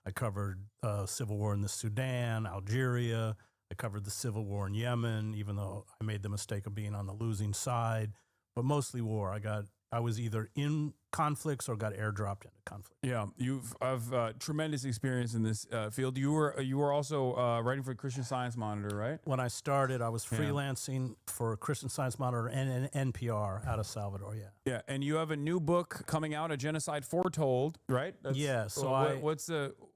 I covered civil war in the Sudan, Algeria. I covered the civil war in Yemen, even though I made the mistake of being on the losing side. But mostly war. I was either in conflicts or got airdropped into conflict. Yeah, I've tremendous experience in this field. You were also writing for Christian Science Monitor, right? When I started, I was freelancing for Christian Science Monitor and NPR out of Salvador. Yeah. Yeah, and you have a new book coming out, A Genocide Foretold, right? Yeah. So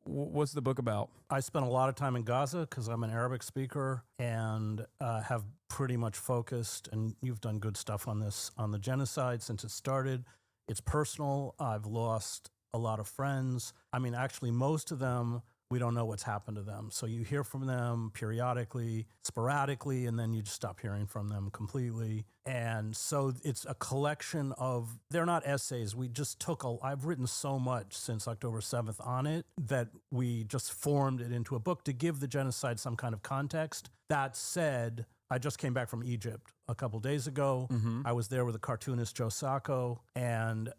what's the book about? I spent a lot of time in Gaza because I'm an Arabic speaker and have pretty much focused, and you've done good stuff on this, on the genocide since it started. It's personal. I've lost a lot of friends. I mean, actually, most of them, we don't know what's happened to them. So you hear from them periodically, sporadically, and then you just stop hearing from them completely. And so it's a collection of, they're not essays. We just I've written so much since October 7th on it that we just formed it into a book to give the genocide some kind of context. That said, I just came back from Egypt a couple days ago. I was there with the cartoonist Joe Sacco, and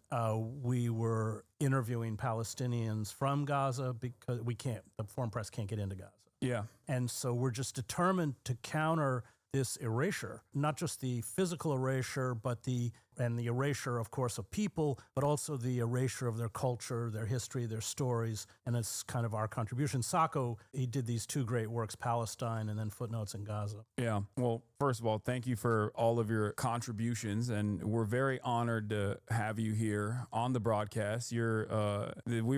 we were interviewing Palestinians from Gaza because the foreign press can't get into Gaza. Yeah. And so we're just determined to counter this erasure, not just the physical erasure, but the erasure, of course, of people, but also the erasure of their culture, their history, their stories, and it's kind of our contribution. Sacco, he did these two great works, Palestine and then Footnotes in Gaza. Yeah. Well, first of all, thank you for all of your contributions, and we're very honored to have you here on the broadcast. We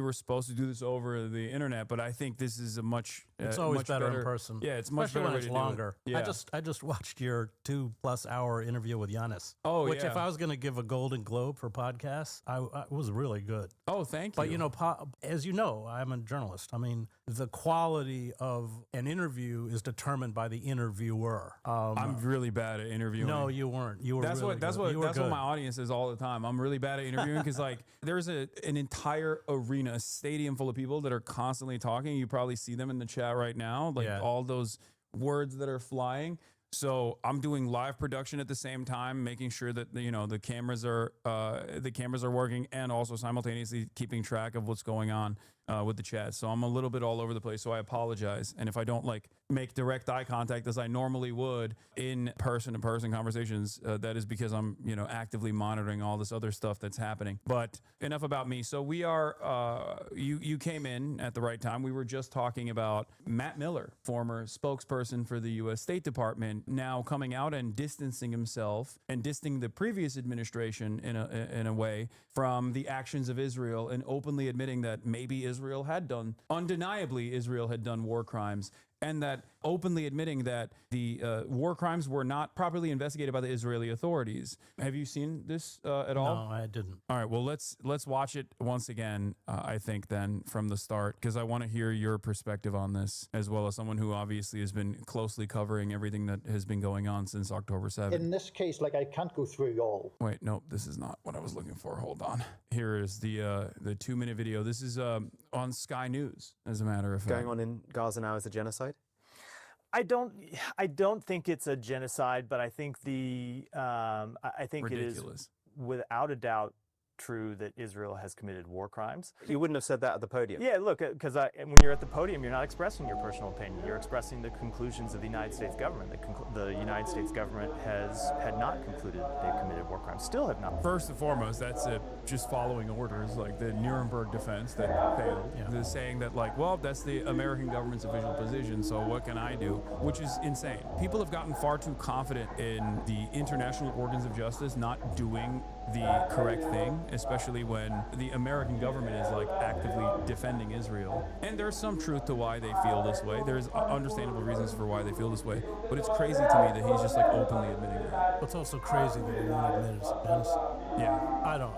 were supposed to do this over the internet, but I think this is it's always better in person. Yeah, it's much especially better when it's longer. Yeah. I just watched your 2+ hour interview with Giannis. Oh, which yeah. If I was going to give a Golden Globe for podcasts, I was really good. Oh, thank you. But, you know, as you know, I'm a journalist. I mean, the quality of an interview is determined by the interviewer. I'm really bad at interviewing. No, you weren't. You were That's really what my audience says all the time. I'm really bad at interviewing because like there's an entire arena, a stadium full of people that are constantly talking. You probably see them in the chat right now, like all those words that are flying. So I'm doing live production at the same time, making sure that the cameras are working, and also simultaneously keeping track of what's going on with the chat. So I'm a little bit all over the place. So I apologize. And if I don't make direct eye contact as I normally would in person-to-person conversations, that is because I'm actively monitoring all this other stuff that's happening. But enough about me. So we are you came in at the right time. We were just talking about Matt Miller, former spokesperson for the U.S. State Department, now coming out and distancing himself and distancing the previous administration in a way from the actions of Israel, and openly admitting that maybe undeniably Israel had done war crimes, and that openly admitting that the war crimes were not properly investigated by the Israeli authorities. Have you seen this at all? No, I didn't. All right, well, let's watch it once again, I think, then, from the start, because I want to hear your perspective on this, as well as someone who obviously has been closely covering everything that has been going on since October 7th. In this case, I can't go through it all. Wait, no, this is not what I was looking for. Hold on. Here is the 2-minute video. This is on Sky News, as a matter of fact. Going on in Gaza now is a genocide? I don't think it's a genocide, but I think I think Ridiculous. It is without a doubt true that Israel has committed war crimes. You wouldn't have said that at the podium. Yeah, look, because when you're at the podium, you're not expressing your personal opinion. You're expressing the conclusions of the United States government. The United States government had not concluded they've committed war crimes, still have not. First and foremost, that's just following orders, like the Nuremberg defense that failed. Yeah. They're saying that, that's the American government's official position, so what can I do? Which is insane. People have gotten far too confident in the international organs of justice not doing the correct thing, especially when the American government is actively defending Israel. And there's some truth to why they feel this way. There's understandable reasons for why they feel this way. But it's crazy to me that he's just openly admitting that. It's also crazy that he won't admit it's genocide. Yeah. I don't.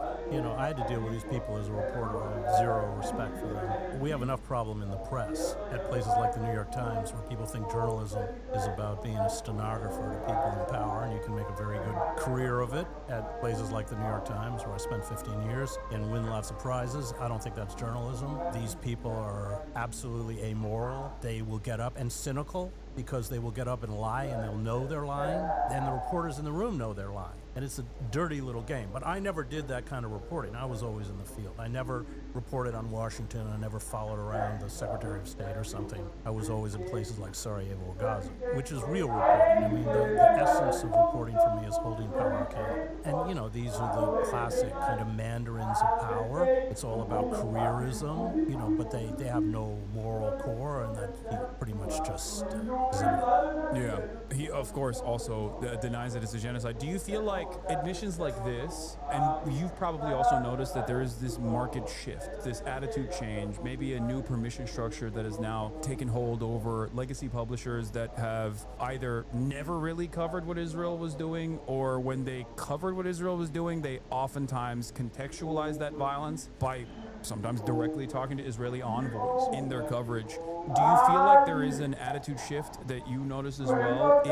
I had to deal with these people as a reporter. I have zero respect for them. We have enough problem in the press at places like the New York Times, where people think journalism is about being a stenographer to people in power, and you can make a very good career of it at places like the New York Times, where I spent 15 years and win lots of prizes. I don't think that's journalism. These people are absolutely amoral. They will get up, and cynical, because they will get up and lie, and they'll know they're lying, and the reporters in the room know they're lying. And it's a dirty little game. But I never did that kind of reporting. I was always in the field. I never reported on Washington and I never followed around the Secretary of State or something. I was always in places like Sarajevo or Gaza, which is real reporting. I mean, the essence of reporting for me is holding power accountable. And, you know, these are the classic kind of mandarins of power. It's all about careerism, you know, but they have no moral core, and that he pretty much just exhibited. Yeah. He, of course, also denies that it's a genocide. Do you feel like admissions like this, and you've probably also noticed that there is this market shift, this attitude change, maybe a new permission structure that has now taken hold over legacy publishers that have either never really covered what Israel was doing, or when they covered what Israel was doing, they oftentimes contextualized that violence by sometimes directly talking to Israeli envoys in their coverage. Do you feel like there is an attitude shift that you notice as well in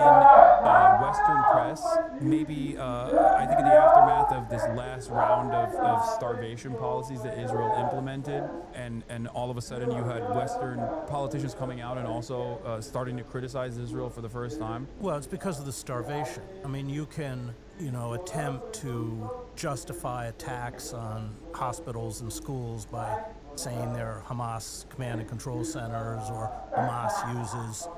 Western press? Maybe, I think in the aftermath of this last round of starvation policies that Israel implemented, and all of a sudden you had Western politicians coming out and also starting to criticize Israel for the first time? Well, it's because of the starvation. I mean, you can, you know, attempt to justify attacks on hospitals and schools by saying they're Hamas command and control centers, or Hamas uses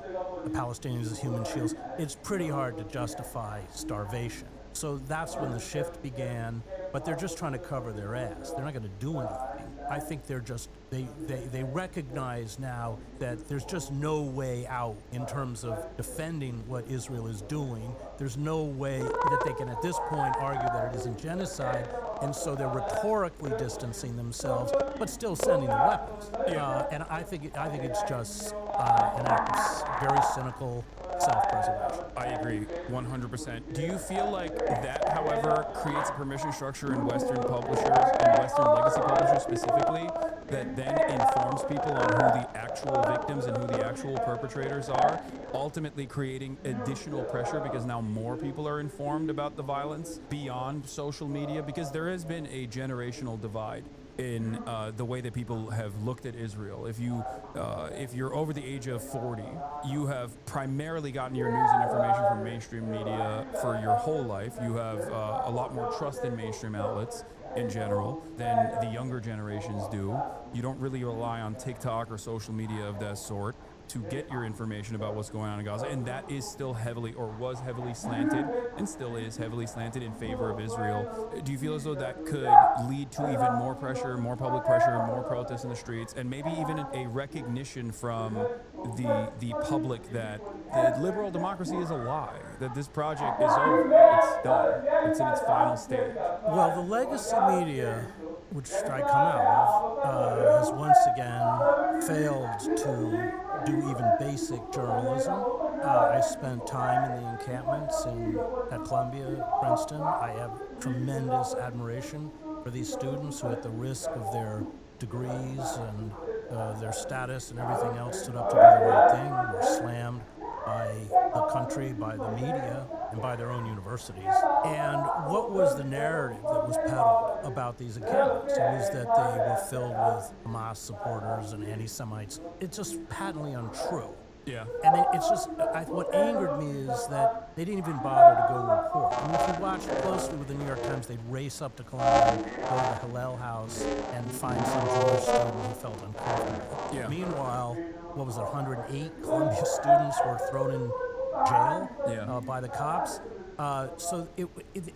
the Palestinians as human shields. It's pretty hard to justify starvation. So that's when the shift began, but they're just trying to cover their ass. They're not going to do anything. I think they're just, they recognize now that there's just no way out in terms of defending what Israel is doing. There's no way that they can at this point argue that it isn't genocide, and so they're rhetorically distancing themselves, but still sending the weapons. And I think it's just an act of very cynical self-preservation. I agree, 100%. Do you feel like that, however, creates a permission structure in Western publishers and Western legacy publishers specifically that then informs people on who the actual victims and who the actual perpetrators are, ultimately creating additional pressure because now more people are informed about the violence beyond social media? Because there has been a generational divide in the way that people have looked at Israel. If you're over the age of 40, you have primarily gotten your news and information from mainstream media for your whole life. You have a lot more trust in mainstream outlets in general than the younger generations do. You don't really rely on TikTok or social media of that sort to get your information about what's going on in Gaza, and that is still heavily, or was heavily slanted, and still is heavily slanted in favor of Israel. Do you feel as though that could lead to even more pressure, more public pressure, more protests in the streets, and maybe even a recognition from the public that liberal democracy is a lie, that this project is over, it's done, it's in its final stage? Well, the legacy media, which I come out of, has once again failed to do even basic journalism. I spent time in the encampments at Columbia, Princeton. I have tremendous admiration for these students who, at the risk of their degrees and their status and everything else, stood up to do the right thing, were slammed by the country, by the media, and by their own universities. And what was the narrative that was peddled about these encampments? It was that they were filled with Hamas supporters and anti-Semites. It's just patently untrue. Yeah. And it's just, what angered me is that they didn't even bother to go report. I mean, if you watch closely with the New York Times, they'd race up to Columbia, go to the Hillel House, and find some Jewish student who felt uncomfortable. Yeah. Meanwhile, what was it, 108 Columbia students were thrown in jail by the cops. So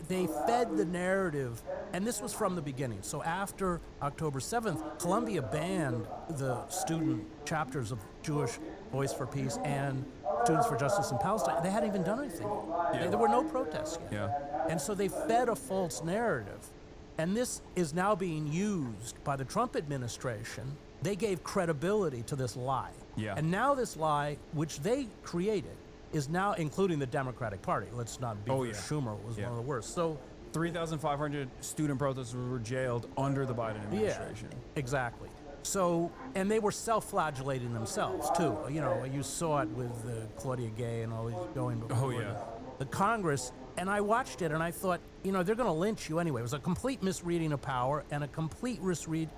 they fed the narrative, and this was from the beginning. So after October 7th, Columbia banned the student chapters of Jewish Voice for Peace and Students for Justice in Palestine. They hadn't even done anything yet. There were no protests yet. Yeah. And so they fed a false narrative. And this is now being used by the Trump administration. They gave credibility to this lie. Yeah. And now this lie, which they created, is now including the Democratic Party. Let's not be Schumer was one of the worst. So 3,500 student protesters were jailed under the Biden administration. Yeah, exactly. So, and they were self-flagellating themselves too. You know, you saw it with Claudia Gay and all these going before the Congress. And I watched it and I thought, you know, they're going to lynch you anyway. It was a complete misreading of power and a complete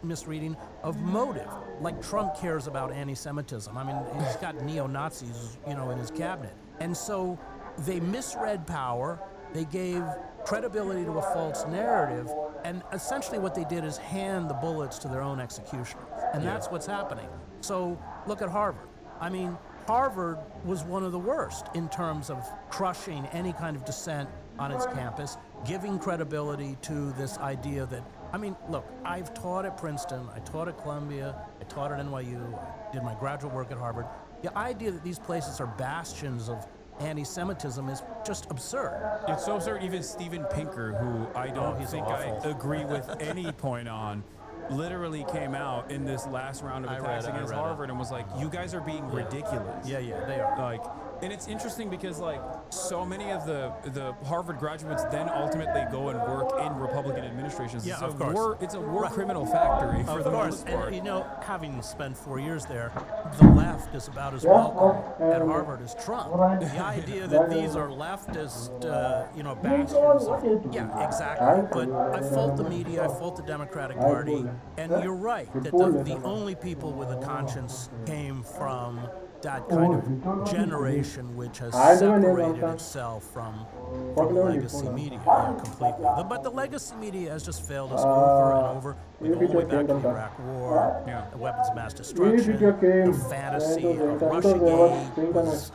misreading of motive. Like Trump cares about anti-Semitism. I mean, he's got neo-Nazis, you know, in his cabinet. And so they misread power. They gave credibility to a false narrative, And essentially what they did is hand the bullets to their own executioners. And that's what's happening. So look at Harvard. I mean, Harvard was one of the worst in terms of crushing any kind of dissent on its campus, giving credibility to this idea that, I mean, look, I've taught at Princeton, I taught at Columbia, I taught at NYU, I did my graduate work at Harvard. The idea that these places are bastions of anti-Semitism is just absurd. It's so absurd. Even Steven Pinker, who I don't he's think awful. I agree with any point on, literally came out in this last round of attacks against Harvard and was like, you guys are being ridiculous. Yeah, they are. Like, and it's interesting because like so many of the Harvard graduates then ultimately go and work in Republican administrations. Yeah, It's of a course. It's a war criminal factory for Of the course, most part. and you know, having spent 4 years there, the left is about as welcome at Harvard as Trump. The idea that these are leftist, bastions of, yeah, exactly. But I fault the media, I fault the Democratic Party, and you're right that the only people with a conscience came from that kind of generation which has separated itself from the legacy media, completely. But the legacy media has just failed us over and over. We go all the way back to the Iraq War, the weapons of mass destruction, the fantasy of Russiagate, was,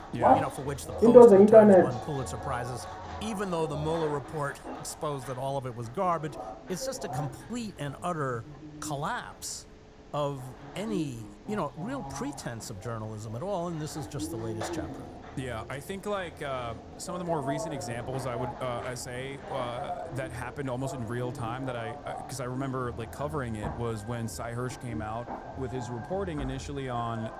for which the Post at times won Pulitzer Prizes. Even though the Mueller report exposed that all of it was garbage, it's just a complete and utter collapse of any, real pretense of journalism at all, and this is just the latest chapter. Yeah, I think like some of the more recent examples I would say that happened almost in real time that because I remember like covering it was when Cy Hirsch came out with his reporting initially on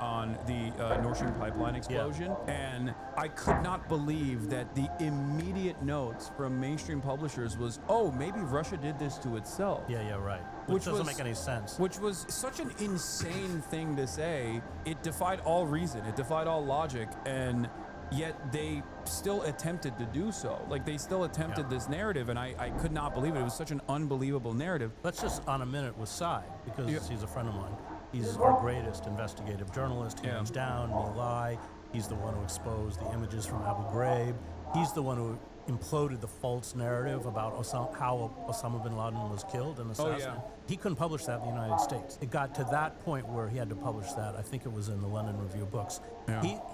the Nord Stream pipeline explosion, and I could not believe that the immediate notes from mainstream publishers was, oh, maybe Russia did this to itself. Yeah, right. Which doesn't make any sense. Which was such an insane thing to say. It defied all reason. It defied all logic, and yet they still attempted to do so. Like, they still attempted this narrative, and I could not believe it. It was such an unbelievable narrative. Let's just on a minute with Cy, because he's a friend of mine. He's our greatest investigative journalist, hands down, Me Lie. He's the one who exposed the images from Abu Ghraib. He's the one who imploded the false narrative about how Osama bin Laden was killed and assassinated. He couldn't publish that in the United States. It got to that point where he had to publish that. I think it was in the London Review of Books.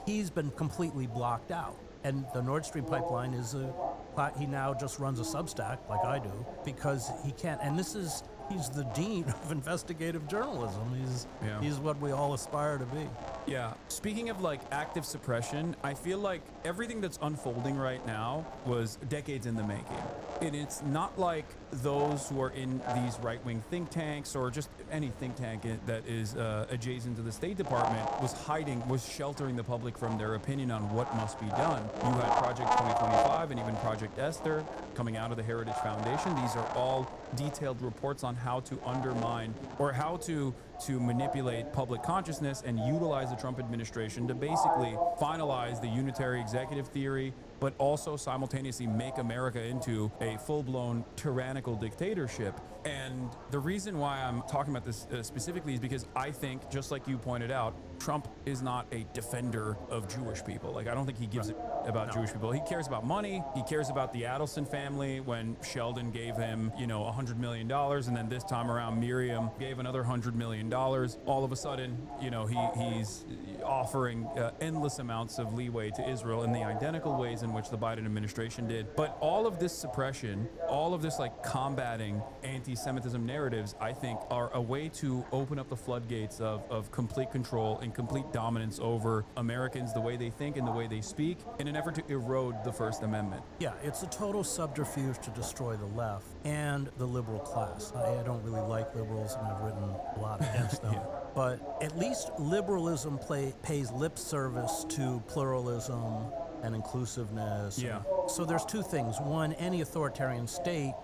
He's been completely blocked out. And the Nord Stream pipeline is he now just runs a Substack like I do because he can't. And he's the dean of investigative journalism. He's what we all aspire to be. Yeah. Speaking of like active suppression, I feel like everything that's unfolding right now was decades in the making. And it's not like those who are in these right-wing think tanks or just any think tank that is adjacent to the State Department was sheltering the public from their opinion on what must be done. You had Project 2025 and even Project Esther coming out of the Heritage Foundation. These are all detailed reports on how to undermine or how to manipulate public consciousness and utilize the Trump administration to basically finalize the unitary executive theory, but also simultaneously make America into a full-blown tyrannical dictatorship. And the reason why I'm talking about this specifically is because I think, just like you pointed out, Trump is not a defender of Jewish people. Like, I don't think he gives a about Jewish people. He cares about money. He cares about the Adelson family when Sheldon gave him, $100 million. And then this time around, Miriam gave another $100 million. All of a sudden, he's offering endless amounts of leeway to Israel in the identical ways in which the Biden administration did. But all of this suppression, all of this like combating anti-Semitism narratives, I think are a way to open up the floodgates of complete control and complete dominance over Americans, the way they think and the way they speak, in an effort to erode the First Amendment. Yeah, it's a total subterfuge to destroy the left and the liberal class. I don't really like liberals, and I've written a lot against them. But at least liberalism pays lip service to pluralism and inclusiveness. Yeah. So there's two things. One, any authoritarian state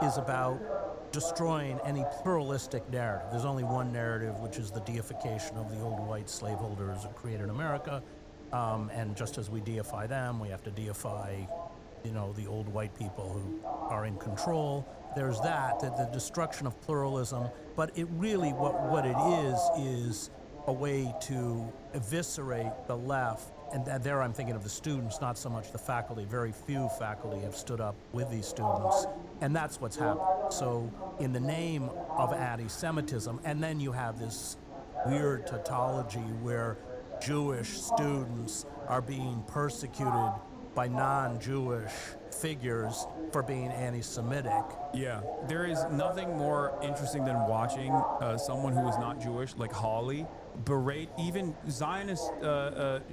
is about destroying any pluralistic narrative. There's only one narrative, which is the deification of the old white slaveholders who created America. And just as we deify them, we have to deify, the old white people who are in control. There's the destruction of pluralism. But it really, what it is a way to eviscerate the left there I'm thinking of the students, not so much the faculty. Very few faculty have stood up with these students, and that's what's happened. So in the name of anti-Semitism, and then you have this weird tautology where Jewish students are being persecuted by non-Jewish figures for being anti-Semitic. Yeah, there is nothing more interesting than watching someone who is not Jewish, like Hawley, berate even Zionist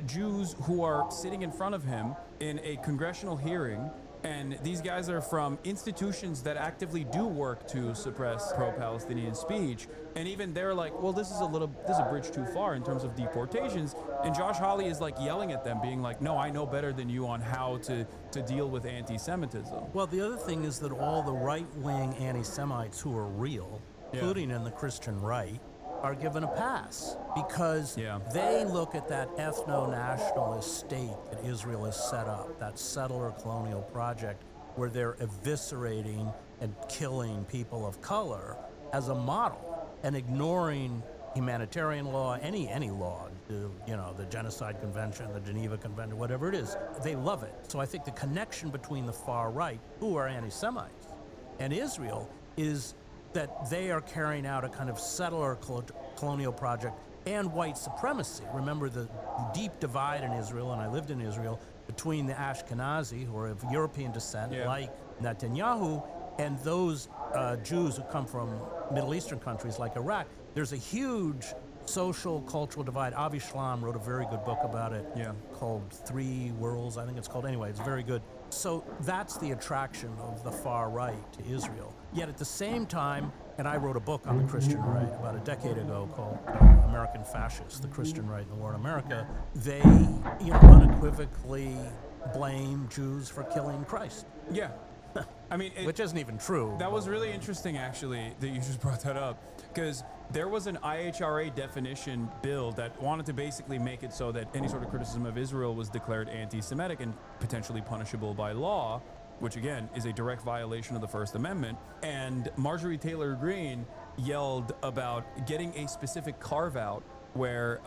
Jews who are sitting in front of him in a congressional hearing. And these guys are from institutions that actively do work to suppress pro-Palestinian speech. And even they're like, well, this is a bridge too far in terms of deportations. And Josh Hawley is like yelling at them, being like, no, I know better than you on how to deal with anti-Semitism. Well, the other thing is that all the right-wing anti-Semites who are real, including in the Christian right, are given a pass because they look at that ethno-nationalist state that Israel has set up, that settler colonial project where they're eviscerating and killing people of color as a model and ignoring humanitarian law, any law, the Genocide Convention, the Geneva Convention, whatever it is. They love it. So I think the connection between the far right, who are anti-Semites, and Israel is that they are carrying out a kind of settler colonial project and white supremacy. Remember the deep divide in Israel, and I lived in Israel, between the Ashkenazi, who are of European descent, like Netanyahu, and those Jews who come from Middle Eastern countries like Iraq. There's a huge social, cultural divide. Avi Shlaim wrote a very good book about it called Three Worlds, I think it's called. Anyway, it's very good. So that's the attraction of the far right to Israel. Yet at the same time, and I wrote a book on the Christian right about a decade ago called American Fascists, the Christian right in the war in America, they unequivocally blame Jews for killing Christ. Yeah. I mean, which isn't even true. That was really interesting, actually, that you just brought that up, because there was an IHRA definition bill that wanted to basically make it so that any sort of criticism of Israel was declared anti-Semitic and potentially punishable by law, which again is a direct violation of the First Amendment. And Marjorie Taylor Greene yelled about getting a specific carve-out where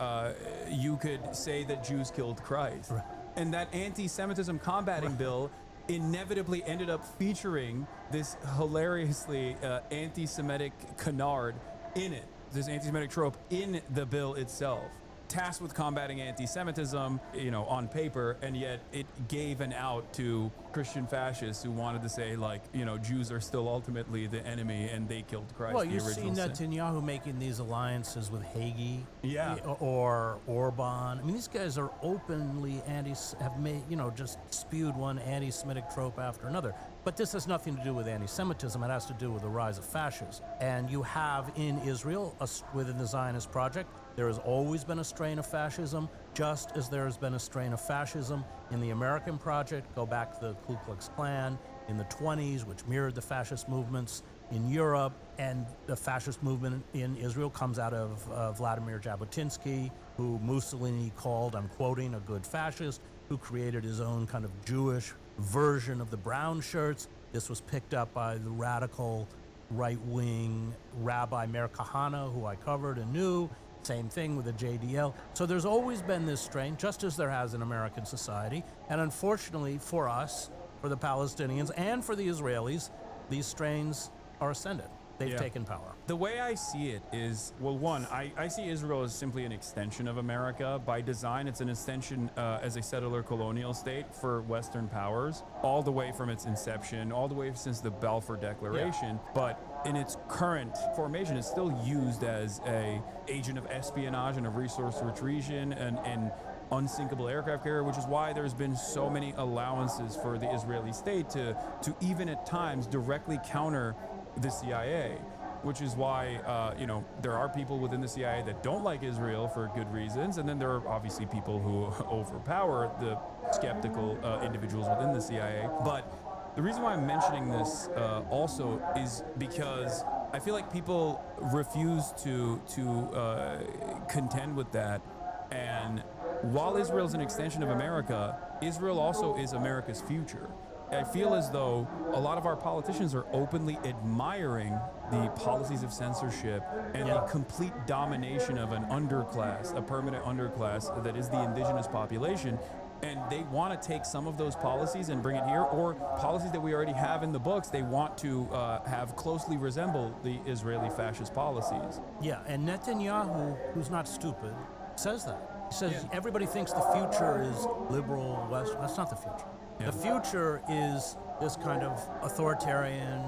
you could say that Jews killed Christ. Right. And that anti-Semitism combating bill inevitably ended up featuring this hilariously anti-Semitic canard in it, this anti-Semitic trope in the bill itself, tasked with combating anti-Semitism, on paper, and yet it gave an out to Christian fascists who wanted to say, Jews are still ultimately the enemy and they killed Christ. Well, you've seen Netanyahu making these alliances with Hagee, or Orban. I mean, these guys are openly just spewed one anti-Semitic trope after another. But this has nothing to do with anti-Semitism. It has to do with the rise of fascism. And you have in Israel, within the Zionist project, there has always been a strain of fascism, just as there has been a strain of fascism in the American project. Go back to the Ku Klux Klan in the 1920s, which mirrored the fascist movements in Europe. And the fascist movement in Israel comes out of Vladimir Jabotinsky, who Mussolini called, I'm quoting, a good fascist, who created his own kind of Jewish version of the brown shirts. This was picked up by the radical right-wing Rabbi Meir Kahane, who I covered and knew. Same thing with the JDL. So there's always been this strain, just as there has in American society. And unfortunately for us, for the Palestinians, and for the Israelis, these strains are ascendant. They've taken power. The way I see it is, well, one, I see Israel as simply an extension of America. By design, it's an extension as a settler colonial state for Western powers, all the way from its inception, all the way since the Balfour Declaration. But in its current formation, it's still used as a agent of espionage and of resource-rich region and unsinkable aircraft carrier, which is why there's been so many allowances for the Israeli state to even at times directly counter the CIA, which is why there are people within the CIA that don't like Israel for good reasons, and then there are obviously people who overpower the skeptical individuals within the CIA. But the reason why I'm mentioning this also is because I feel like people refuse to contend with that. And while Israel is an extension of America, Israel also is America's future. I feel as though a lot of our politicians are openly admiring the policies of censorship and the complete domination of an underclass, a permanent underclass that is the indigenous population. And they want to take some of those policies and bring it here, or policies that we already have in the books, they want to have closely resemble the Israeli fascist policies. Yeah, and Netanyahu, who's not stupid, says that. He says everybody thinks the future is liberal West. That's not the future. Yeah. The future is this kind of authoritarian,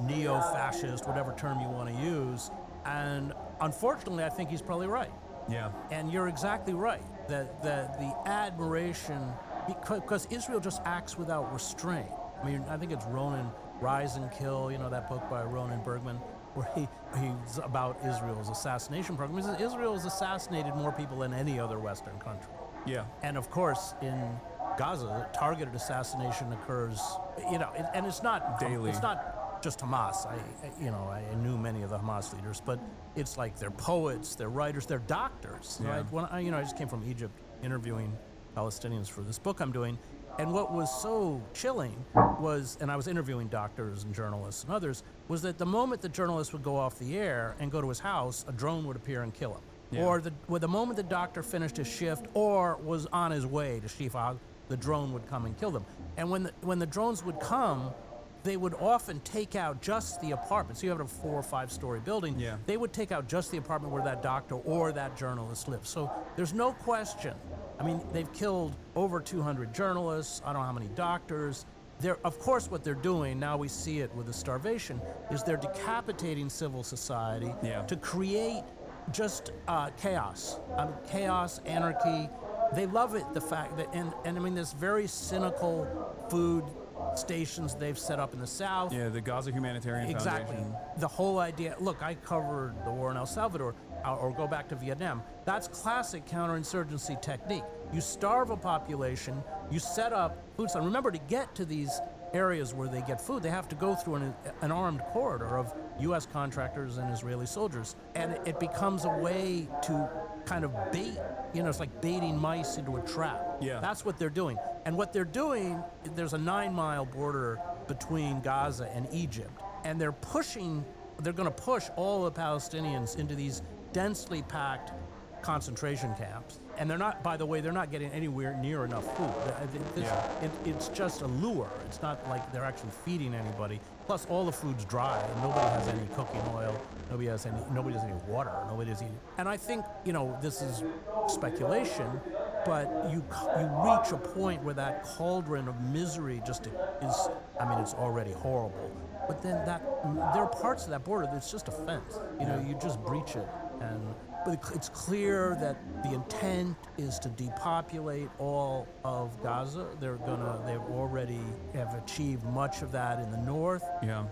neo-fascist, whatever term you want to use. And unfortunately, I think he's probably right. Yeah. And you're exactly right that the admiration, because Israel just acts without restraint. I mean, I think it's Ronan Rise and Kill, you know, that book by Ronan Bergman, where he's about Israel's assassination program. He says Israel has assassinated more people than any other Western country. Yeah. And of course, in Gaza, targeted assassination occurs, you know, and it's not daily. It's not just Hamas. I knew many of the Hamas leaders, but it's like they're poets, they're writers, they're doctors. Yeah. Right? When I just came from Egypt interviewing Palestinians for this book I'm doing, and what was so chilling was, and I was interviewing doctors and journalists and others, was that the moment the journalist would go off the air and go to his house, a drone would appear and kill him. Yeah. Or the moment the doctor finished his shift or was on his way to Shifa, the drone would come and kill them. And when the drones would come, they would often take out just the apartment. So you have a 4 or 5 story building. Yeah. They would take out just the apartment where that doctor or that journalist lives. So there's no question. I mean, they've killed over 200 journalists. I don't know how many doctors. Of course, what they're doing, now we see it with the starvation, is they're decapitating civil society to create just chaos. Chaos, anarchy. They love it, the fact that, and I mean, this very cynical food stations they've set up in the South. Yeah, the Gaza Humanitarian Exactly. Foundation. The whole idea, look, I covered the war in El Salvador, or go back to Vietnam. That's classic counterinsurgency technique. You starve a population, you set up food stands. Remember, to get to these areas where they get food, they have to go through an armed corridor of U.S. contractors and Israeli soldiers. And it becomes a way to kind of bait, it's like baiting mice into a trap. Yeah. That's what they're doing. And what they're doing, there's a 9-mile border between Gaza and Egypt. And they're going to push all the Palestinians into these densely packed concentration camps. And they're not, by the way, they're not getting anywhere near enough food. It's just a lure. It's not like they're actually feeding anybody. Plus, all the food's dry, and nobody has any cooking oil. Nobody has any water. Nobody has any. And I think, this is speculation, but you reach a point where that cauldron of misery just is. It's already horrible. But then there are parts of that border that's just a fence. You just breach it, but it's clear that the intent is to depopulate all of Gaza. They've already have achieved much of that in the north. Yeah.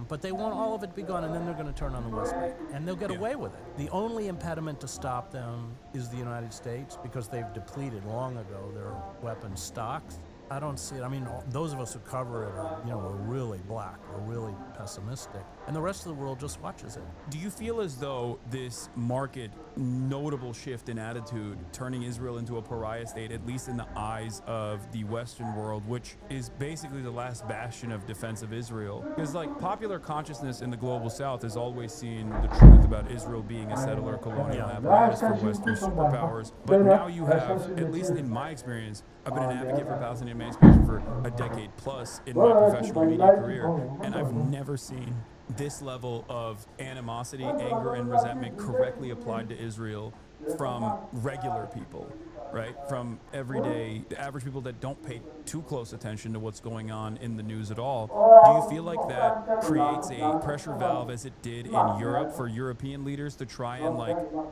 But they want all of it to be gone, and then they're going to turn on the West Bank, and they'll get away with it. The only impediment to stop them is the United States, because they've depleted long ago their weapons stocks. I don't see it. Those of us who cover it are, we're really black. We're really pessimistic. And the rest of the world just watches it. Do you feel as though this marked, notable shift in attitude, turning Israel into a pariah state, at least in the eyes of the Western world, which is basically the last bastion of defense of Israel? Because popular consciousness in the global South has always seen the truth about Israel being a settler colonial apparatus for Western superpowers. But now you have, at least in my experience, I've been an advocate for Palestinian emancipation for a decade plus in my professional media career, and I've never seen this level of animosity, anger, and resentment correctly applied to Israel from regular people, right? From everyday, the average people that don't pay too close attention to what's going on in the news at all. Do you feel like that creates a pressure valve, as it did in Europe, for European leaders to try and,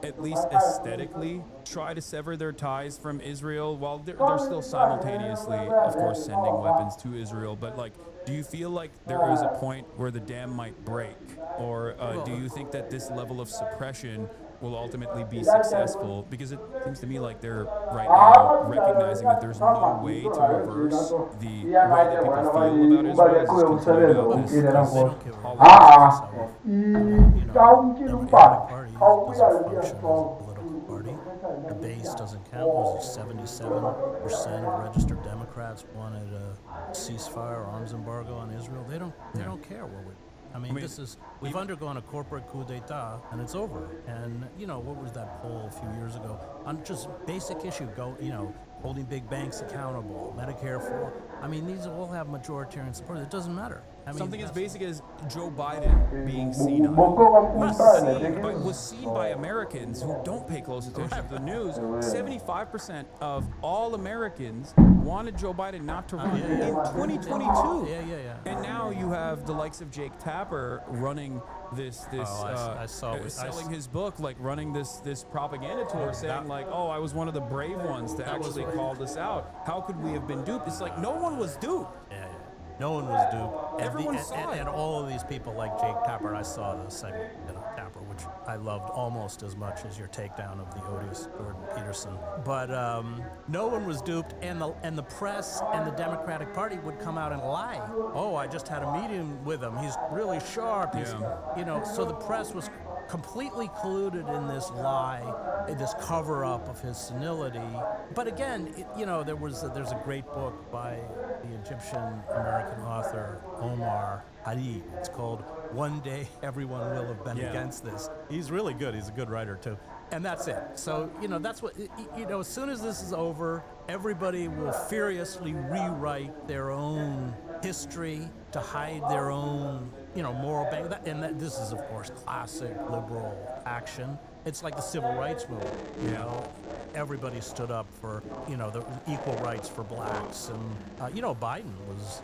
at least aesthetically, try to sever their ties from Israel while they're still simultaneously, of course, sending weapons to Israel? But, do you feel like there is a point where the dam might break? Or do you think that this level of suppression will ultimately be successful? Because it seems to me like they're right now recognizing that there's no way to reverse the way that people feel about Israel. It's just continue to have this Democratic Party doesn't function as a political party. the base doesn't count. Was it 77% of registered Democrats wanted a ceasefire, arms embargo on Israel? They don't care what we. I mean, we've undergone a corporate coup d'etat, and it's over. And, what was that poll a few years ago? On just basic issue, holding big banks accountable, Medicare for. I mean, these all have majoritarian support. It doesn't matter. I mean, something as basic as Joe Biden being seen on was seen by Americans who don't pay close attention to the news. 75% of all Americans wanted Joe Biden not to run in 2022. Yeah. And now you have the likes of Jake Tapper running selling his book, like running this propaganda tour, saying like, oh, I was one of the brave ones to actually call this out. How could we have been duped? It's like no one was duped. Yeah. No one was duped. Everyone saw it. And all of these people like Jake Tapper, I saw the segment of Tapper, which I loved almost as much as your takedown of the odious Jordan Peterson. But no one was duped, and the press and the Democratic Party would come out and lie. Oh, I just had a meeting with him. He's really sharp. So the press was completely colluded in this lie, in this cover-up of his senility. But again, there's a great book by the Egyptian-American author Omar Hadid. It's called One Day Everyone Will Have Been Against This. He's really good. He's a good writer, too. And that's it. So, that's what, as soon as this is over, everybody will furiously rewrite their own history to hide their own, moral bank. This is, of course, classic liberal action. It's like the civil rights movement. Everybody stood up for, the equal rights for blacks. And, Biden was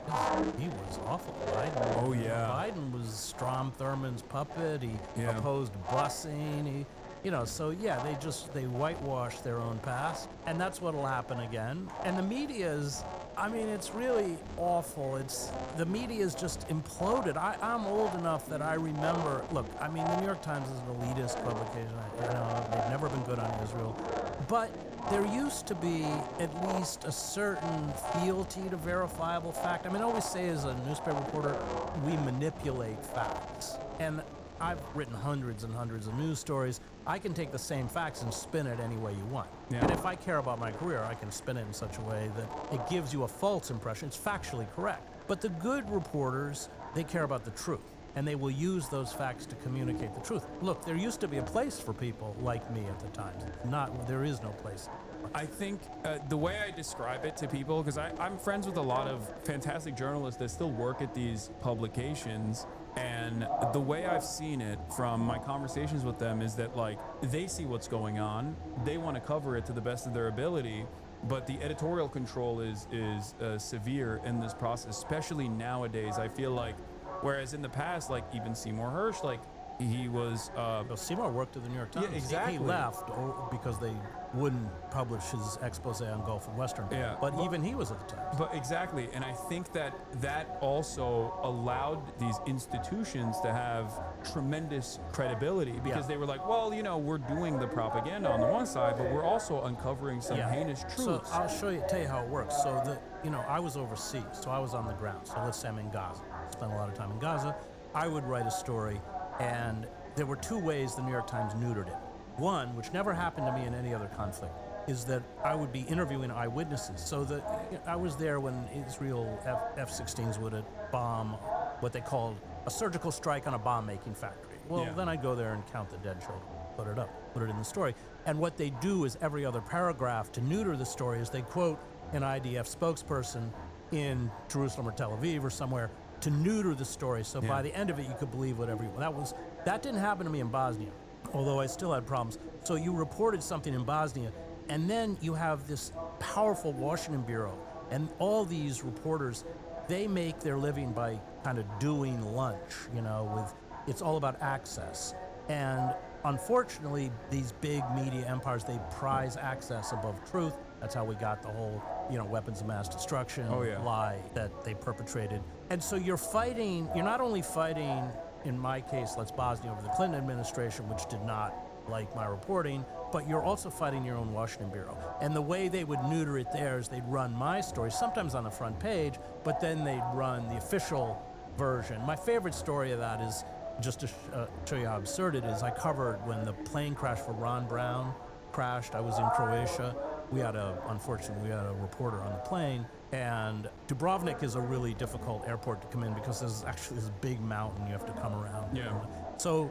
awful. Biden was Strom Thurmond's puppet. He opposed busing. They whitewash their own past, and that's what'll happen again. And the media's, it's really awful. The media's just imploded. I'm old enough that I remember, the New York Times is an elitist publication. They've never been good on Israel. But there used to be at least a certain fealty to verifiable fact. I always say as a newspaper reporter, we manipulate facts. And I've written hundreds and hundreds of news stories. I can take the same facts and spin it any way you want. And if I care about my career, I can spin it in such a way that it gives you a false impression. It's factually correct. But the good reporters, they care about the truth, and they will use those facts to communicate the truth. Look, there used to be a place for people like me at the Times. There is no place. I think the way I describe it to people, because I'm friends with a lot of fantastic journalists that still work at these publications, and the way I've seen it from my conversations with them is that they see what's going on, they want to cover it to the best of their ability, but the editorial control is severe in this process, especially nowadays. I feel like, whereas in the past, even Seymour Hersh, he was... Seymour worked at the New York Times. Yeah, exactly. He left because they wouldn't publish his expose on Gulf and Western. Yeah. But even he was at the Times. But exactly. And I think that also allowed these institutions to have tremendous credibility because they were like, well, we're doing the propaganda on the one side, but we're also uncovering some heinous truths. So I'll tell you how it works. So I was overseas, so I was on the ground. So let's say I'm in Gaza. I spent a lot of time in Gaza. I would write a story, and there were two ways the New York Times neutered it. One, which never happened to me in any other conflict, is that I would be interviewing eyewitnesses. So I was there when Israel F-16s would bomb what they called a surgical strike on a bomb-making factory. Well, then I'd go there and count the dead children, put it in the story. And what they do is every other paragraph to neuter the story is they quote an IDF spokesperson in Jerusalem or Tel Aviv or somewhere to neuter the story. So by the end of it, you could believe whatever you want. That didn't happen to me in Bosnia, although I still had problems. So you reported something in Bosnia, and then you have this powerful Washington bureau, and all these reporters, they make their living by kind of doing lunch, it's all about access. And unfortunately, these big media empires, they prize access above truth. That's how we got the whole, weapons of mass destruction lie that they perpetrated. And so you're not only fighting, in my case, Bosnia over the Clinton administration, which did not like my reporting, but you're also fighting your own Washington bureau. And the way they would neuter it there is they'd run my story, sometimes on the front page, but then they'd run the official version. My favorite story of that is, just to show you how absurd it is, I covered when the plane crashed for Ron Brown crashed. I was in Croatia. Unfortunately, we had a reporter on the plane. And Dubrovnik is a really difficult airport to come in because there's actually this big mountain you have to come around. Yeah. So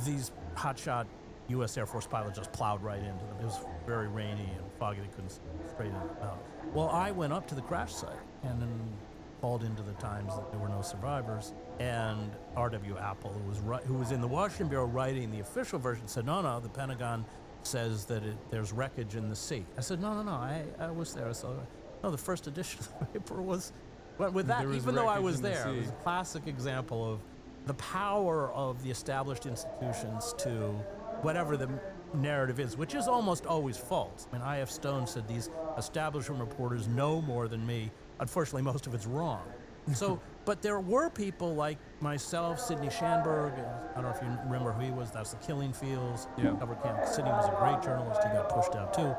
these hotshot U.S. Air Force pilots just plowed right into them. It was very rainy and foggy. They couldn't see straight into the mountain. Well, I went up to the crash site and then called into the Times that there were no survivors. And R.W. Apple, who was in the Washington Bureau writing the official version, said, no, the Pentagon says that there's wreckage in the sea. I said, no, I was there. I saw it. No, the first edition of the paper was with that, even though I was there. It was a classic example of the power of the established institutions to whatever the narrative is, which is almost always false. I mean, I.F. Stone said these establishment reporters know more than me. Unfortunately, most of it's wrong. So, but there were people like myself, Sidney Schanberg, I don't know if you remember who he was, that's the Killing Fields. Yeah. Cover Camp. Sidney was a great journalist, he got pushed out too.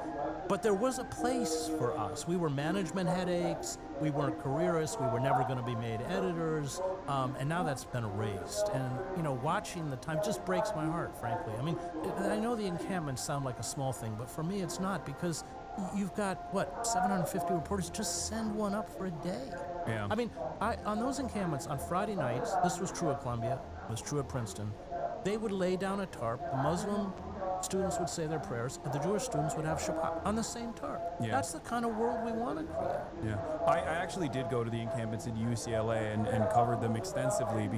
But there was a place for us. We were management headaches, we weren't careerists, we were never going to be made editors, and now that's been erased. And, watching the Times just breaks my heart, frankly. I mean, I know the encampments sound like a small thing, but for me it's not, because you've got, 750 reporters, just send one up for a day. Yeah. I mean, on those encampments, on Friday nights, this was true at Columbia, it was true at Princeton, they would lay down a tarp, the Muslim students would say their prayers, and the Jewish students would have Shabbat on the same tarp. Yeah. That's the kind of world we want to create. Yeah, I actually did go to the encampments at UCLA and covered them extensively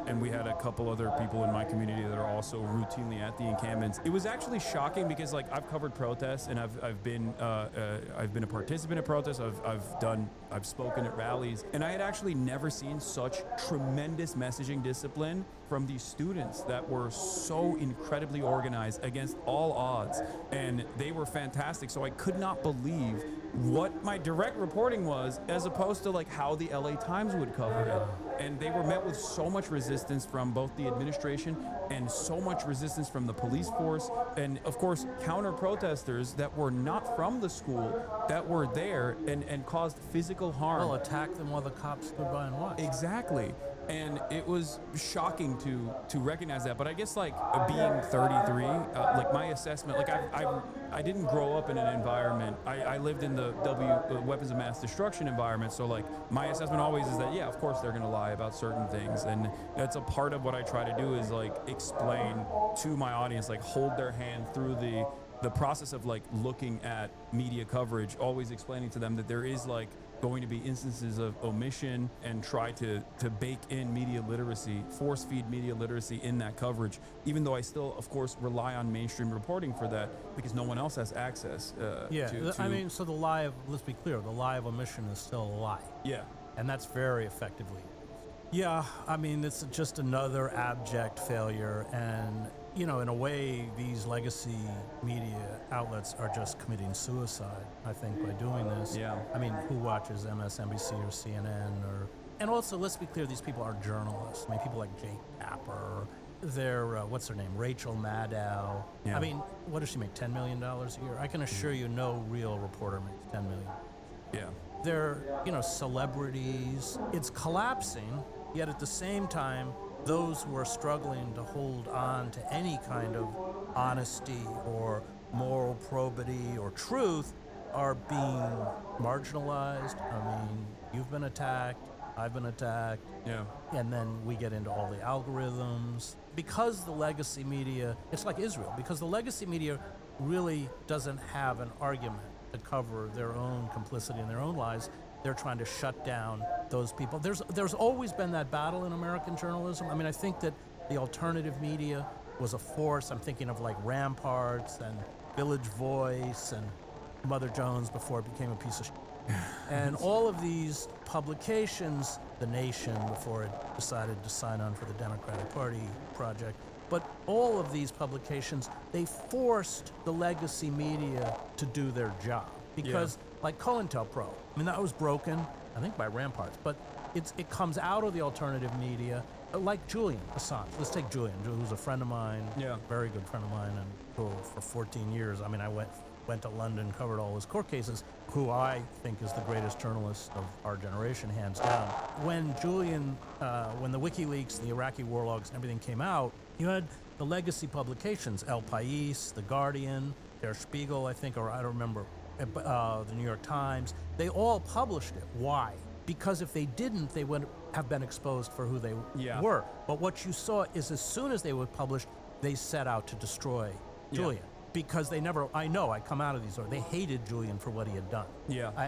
and we had a couple other people in my community that are also routinely at the encampments. It was actually shocking because I've covered protests and I've been a participant in protests. I've spoken at rallies, and I had actually never seen such tremendous messaging discipline from these students that were so incredibly organized against all odds, and they were fantastic. So I could not believe what my direct reporting was as opposed to how the LA Times would cover it. And they were met with so much resistance from both the administration and so much resistance from the police force, and of course counter protesters that were not from the school that were there and caused physical harm. Well, attack them while the cops stood by and watched. Exactly. And it was shocking to recognize that. But I guess being 33, my assessment, I didn't grow up in an environment. I lived in the weapons of mass destruction environment. So my assessment always is that, yeah, of course they're going to lie about certain things. And that's a part of what I try to do is explain to my audience, hold their hand through the process of looking at media coverage, always explaining to them that there is going to be instances of omission, and try to bake in media literacy, force feed media literacy in that coverage, even though I still, of course, rely on mainstream reporting for that because no one else has access I mean, so let's be clear, the lie of omission is still a lie. Yeah. And that's very effectively. Yeah, I mean, it's just another abject failure. And, in a way, these legacy media outlets are just committing suicide, I think, by doing this. Yeah. I mean, who watches MSNBC or CNN? And also, let's be clear, these people are journalists. I mean, people like Jake Tapper, what's her name, Rachel Maddow. Yeah. I mean, what does she make, $10 million a year? I can assure you no real reporter makes $10 million. Yeah. They're, celebrities. It's collapsing, yet at the same time, those who are struggling to hold on to any kind of honesty or moral probity or truth are being marginalized. I mean, you've been attacked, I've been attacked. Yeah. And then we get into all the algorithms. Because the legacy media, it's like Israel, because the legacy media really doesn't have an argument to cover their own complicity in their own lies. They're trying to shut down those people. There's always been that battle in American journalism. I mean, I think that the alternative media was a force. I'm thinking of Ramparts and Village Voice and Mother Jones before it became a piece of shit. And all of these publications, The Nation before it decided to sign on for the Democratic Party project, but all of these publications, they forced the legacy media to do their job. Because like COINTELPRO, I mean, that was broken, I think by Ramparts, but it comes out of the alternative media, like Julian Assange. Let's take Julian, who's a friend of mine, very good friend of mine, and who for 14 years, I mean, I went to London, covered all his court cases, who I think is the greatest journalist of our generation, hands down. When Julian, when the WikiLeaks, the Iraqi war logs, and everything came out, you had the legacy publications, El País, The Guardian, Der Spiegel, I think, or I don't remember, the New York Times. They all published it. Why? Because if they didn't, they would have been exposed for who they were. But what you saw is as soon as they were published, they set out to destroy Julian. Because they never, I come out of these, they hated Julian for what he had done.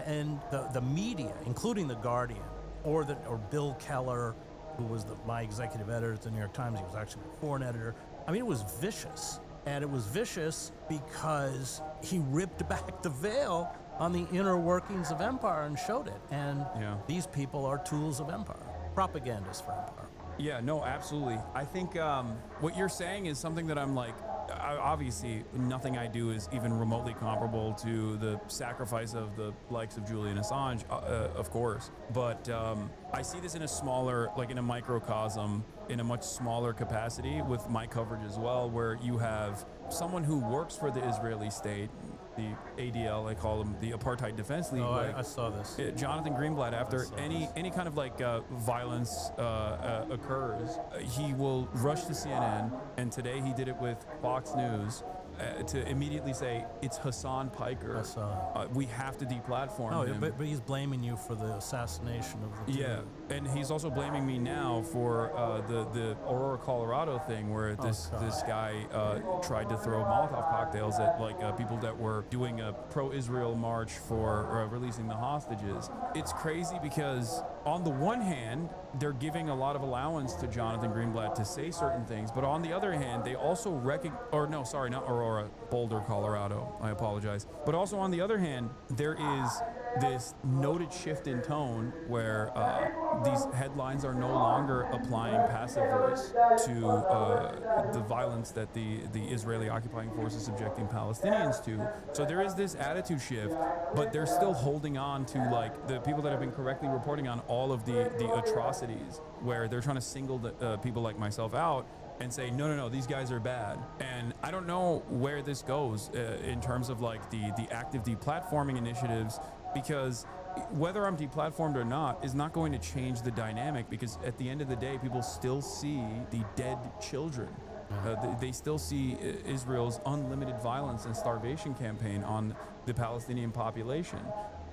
And the media, including The Guardian, or Bill Keller, who was my executive editor at the New York Times, he was actually my foreign editor. I mean, it was vicious. And it was vicious because he ripped back the veil on the inner workings of empire and showed it. And these people are tools of empire, propagandists for empire. Yeah, no, absolutely. I think what you're saying is something that I'm like, obviously nothing I do is even remotely comparable to the sacrifice of the likes of Julian Assange, of course. But I see this in a smaller, like in a microcosm, in a much smaller capacity with my coverage as well, where you have someone who works for the Israeli state, the ADL, I call them the Apartheid Defense League. I saw this. Jonathan Greenblatt, after any kind of like violence occurs, he will rush to CNN, and today he did it with Fox News to immediately say it's Hassan Piker. I saw it. We have to deplatform him. But he's blaming you for the assassination of the two. And he's also blaming me now for the Aurora, Colorado thing, where this guy tried to throw Molotov cocktails at like people that were doing a pro-Israel march for releasing the hostages. It's crazy because on the one hand, they're giving a lot of allowance to Jonathan Greenblatt to say certain things, but on the other hand, they also not Aurora, Boulder, Colorado. I apologize. But also on the other hand, there is this noted shift in tone where these headlines are no longer applying passive voice to the violence that the Israeli occupying force is subjecting Palestinians to. So there is this attitude shift, but they're still holding on to like the people that have been correctly reporting on all of the atrocities, where they're trying to single the people like myself out and say, no, these guys are bad. And I don't know where this goes in terms of like the active deplatforming initiatives, because whether I'm deplatformed or not is not going to change the dynamic, because at the end of the day, people still see the dead children. They still see Israel's unlimited violence and starvation campaign on the Palestinian population.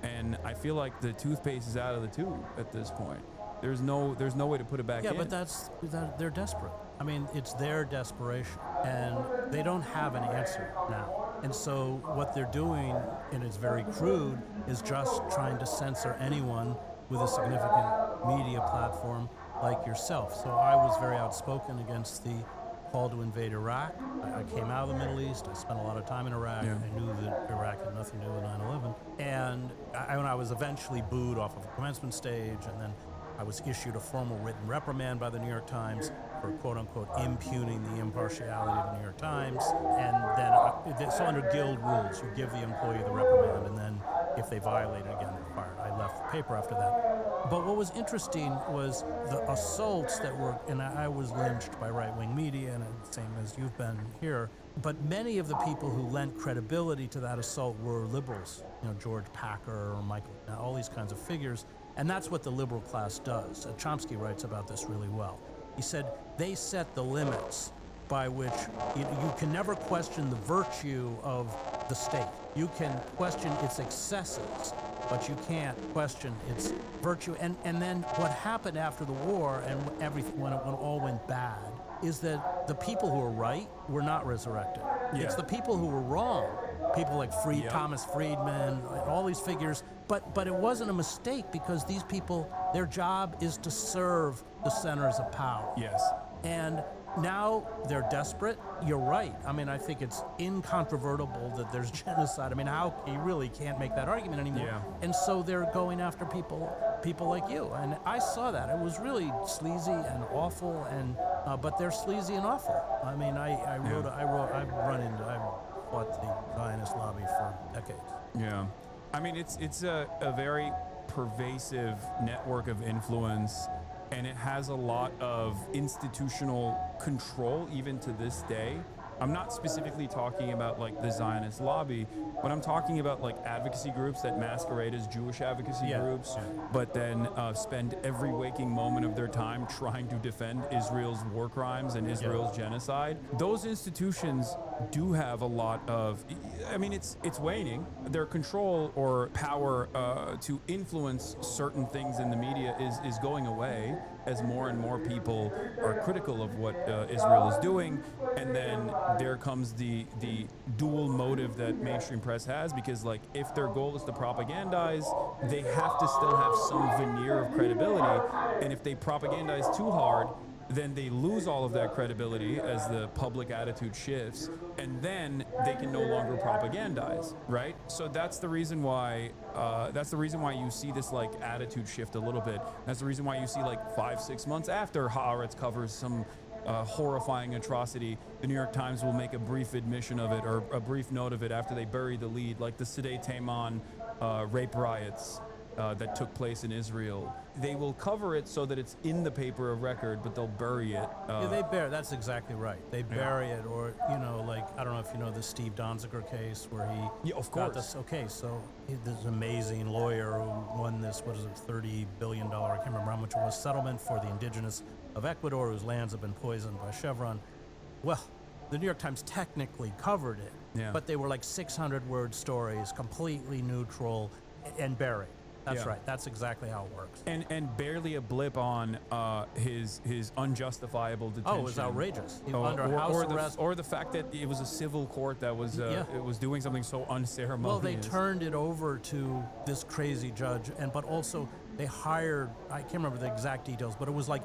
And I feel like the toothpaste is out of the tube at this point. There's no way to put it back in. Yeah, but they're desperate. I mean, it's their desperation, and they don't have an answer now. And so what they're doing, and it's very crude, is just trying to censor anyone with a significant media platform like yourself. So I was very outspoken against the call to invade Iraq. I came out of the Middle East. I spent a lot of time in Iraq. Yeah. I knew that Iraq had nothing to do with 9/11. And I was eventually booed off of a commencement stage, and then I was issued a formal written reprimand by the New York Times for quote-unquote impugning the impartiality of the New York Times. And then, so under guild rules, you give the employee the reprimand, and then if they violate it again, they're fired. I left the paper after that. But what was interesting was the assaults that were, and I was lynched by right-wing media, and same as you've been here, but many of the people who lent credibility to that assault were liberals, George Packer or Michael, all these kinds of figures. And that's what the liberal class does. Chomsky writes about this really well. He said they set the limits by which you can never question the virtue of the state. You can question its excesses, but you can't question its virtue. And then what happened after the war and everything when it all went bad is that the people who were right were not resurrected. Yeah. It's the people who were wrong. People like Thomas Friedman, all these figures. But it wasn't a mistake, because these people, their job is to serve the centers of power. Yes. And now they're desperate. You're right. I mean, I think it's incontrovertible that there's genocide. I mean, you really can't make that argument anymore. Yeah. And so they're going after people like you. And I saw that. It was really sleazy and awful. And but they're sleazy and awful. I mean, I've fought the Zionist lobby for decades. Yeah. I mean, it's a very pervasive network of influence, and it has a lot of institutional control even to this day. I'm not specifically talking about like the Zionist lobby, but I'm talking about like advocacy groups that masquerade as Jewish advocacy groups, but then spend every waking moment of their time trying to defend Israel's war crimes and Israel's genocide. Those institutions do have a lot of, I mean, it's waning. Their control or power to influence certain things in the media is going away as more and more people are critical of what Israel is doing. And then there comes the dual motive that mainstream press has, because like if their goal is to propagandize, they have to still have some veneer of credibility. And if they propagandize too hard, then they lose all of that credibility as the public attitude shifts, and then they can no longer propagandize, right? So that's the reason why you see this like attitude shift a little bit. That's the reason why you see like 5-6 months after Haaretz covers some horrifying atrocity, the New York Times will make a brief admission of it or a brief note of it after they bury the lead, like the Sdei Taman rape riots that took place in Israel. They will cover it so that it's in the paper of record, but they'll bury it. That's exactly right. They bury it, or, you know, like, I don't know if you know the Steve Donziger case where he of got course. this. Okay, so this amazing lawyer who won this, what is it, $30 billion, I can't remember how much it was, settlement for the indigenous of Ecuador whose lands have been poisoned by Chevron. Well, the New York Times technically covered it, but they were like 600-word stories, completely neutral and buried. That's right. That's exactly how it works. And barely a blip on his unjustifiable detention. Oh, it was outrageous. He was under house arrest. Or the fact that it was a civil court that was it was doing something so unceremonious. Well, they turned it over to this crazy judge, but also they hired, I can't remember the exact details, but it was like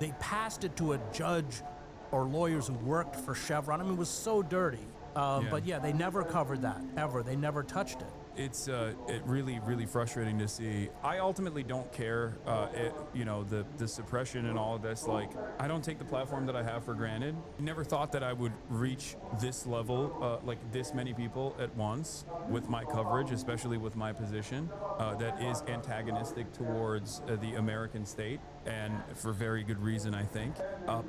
they passed it to a judge or lawyers who worked for Chevron. I mean, it was so dirty. But yeah, they never covered that, ever. They never touched it. It's really, really frustrating to see. I ultimately don't care, the suppression and all of this. Like, I don't take the platform that I have for granted. I never thought that I would reach this level, like this many people at once with my coverage, especially with my position that is antagonistic towards the American state, and for very good reason, I think.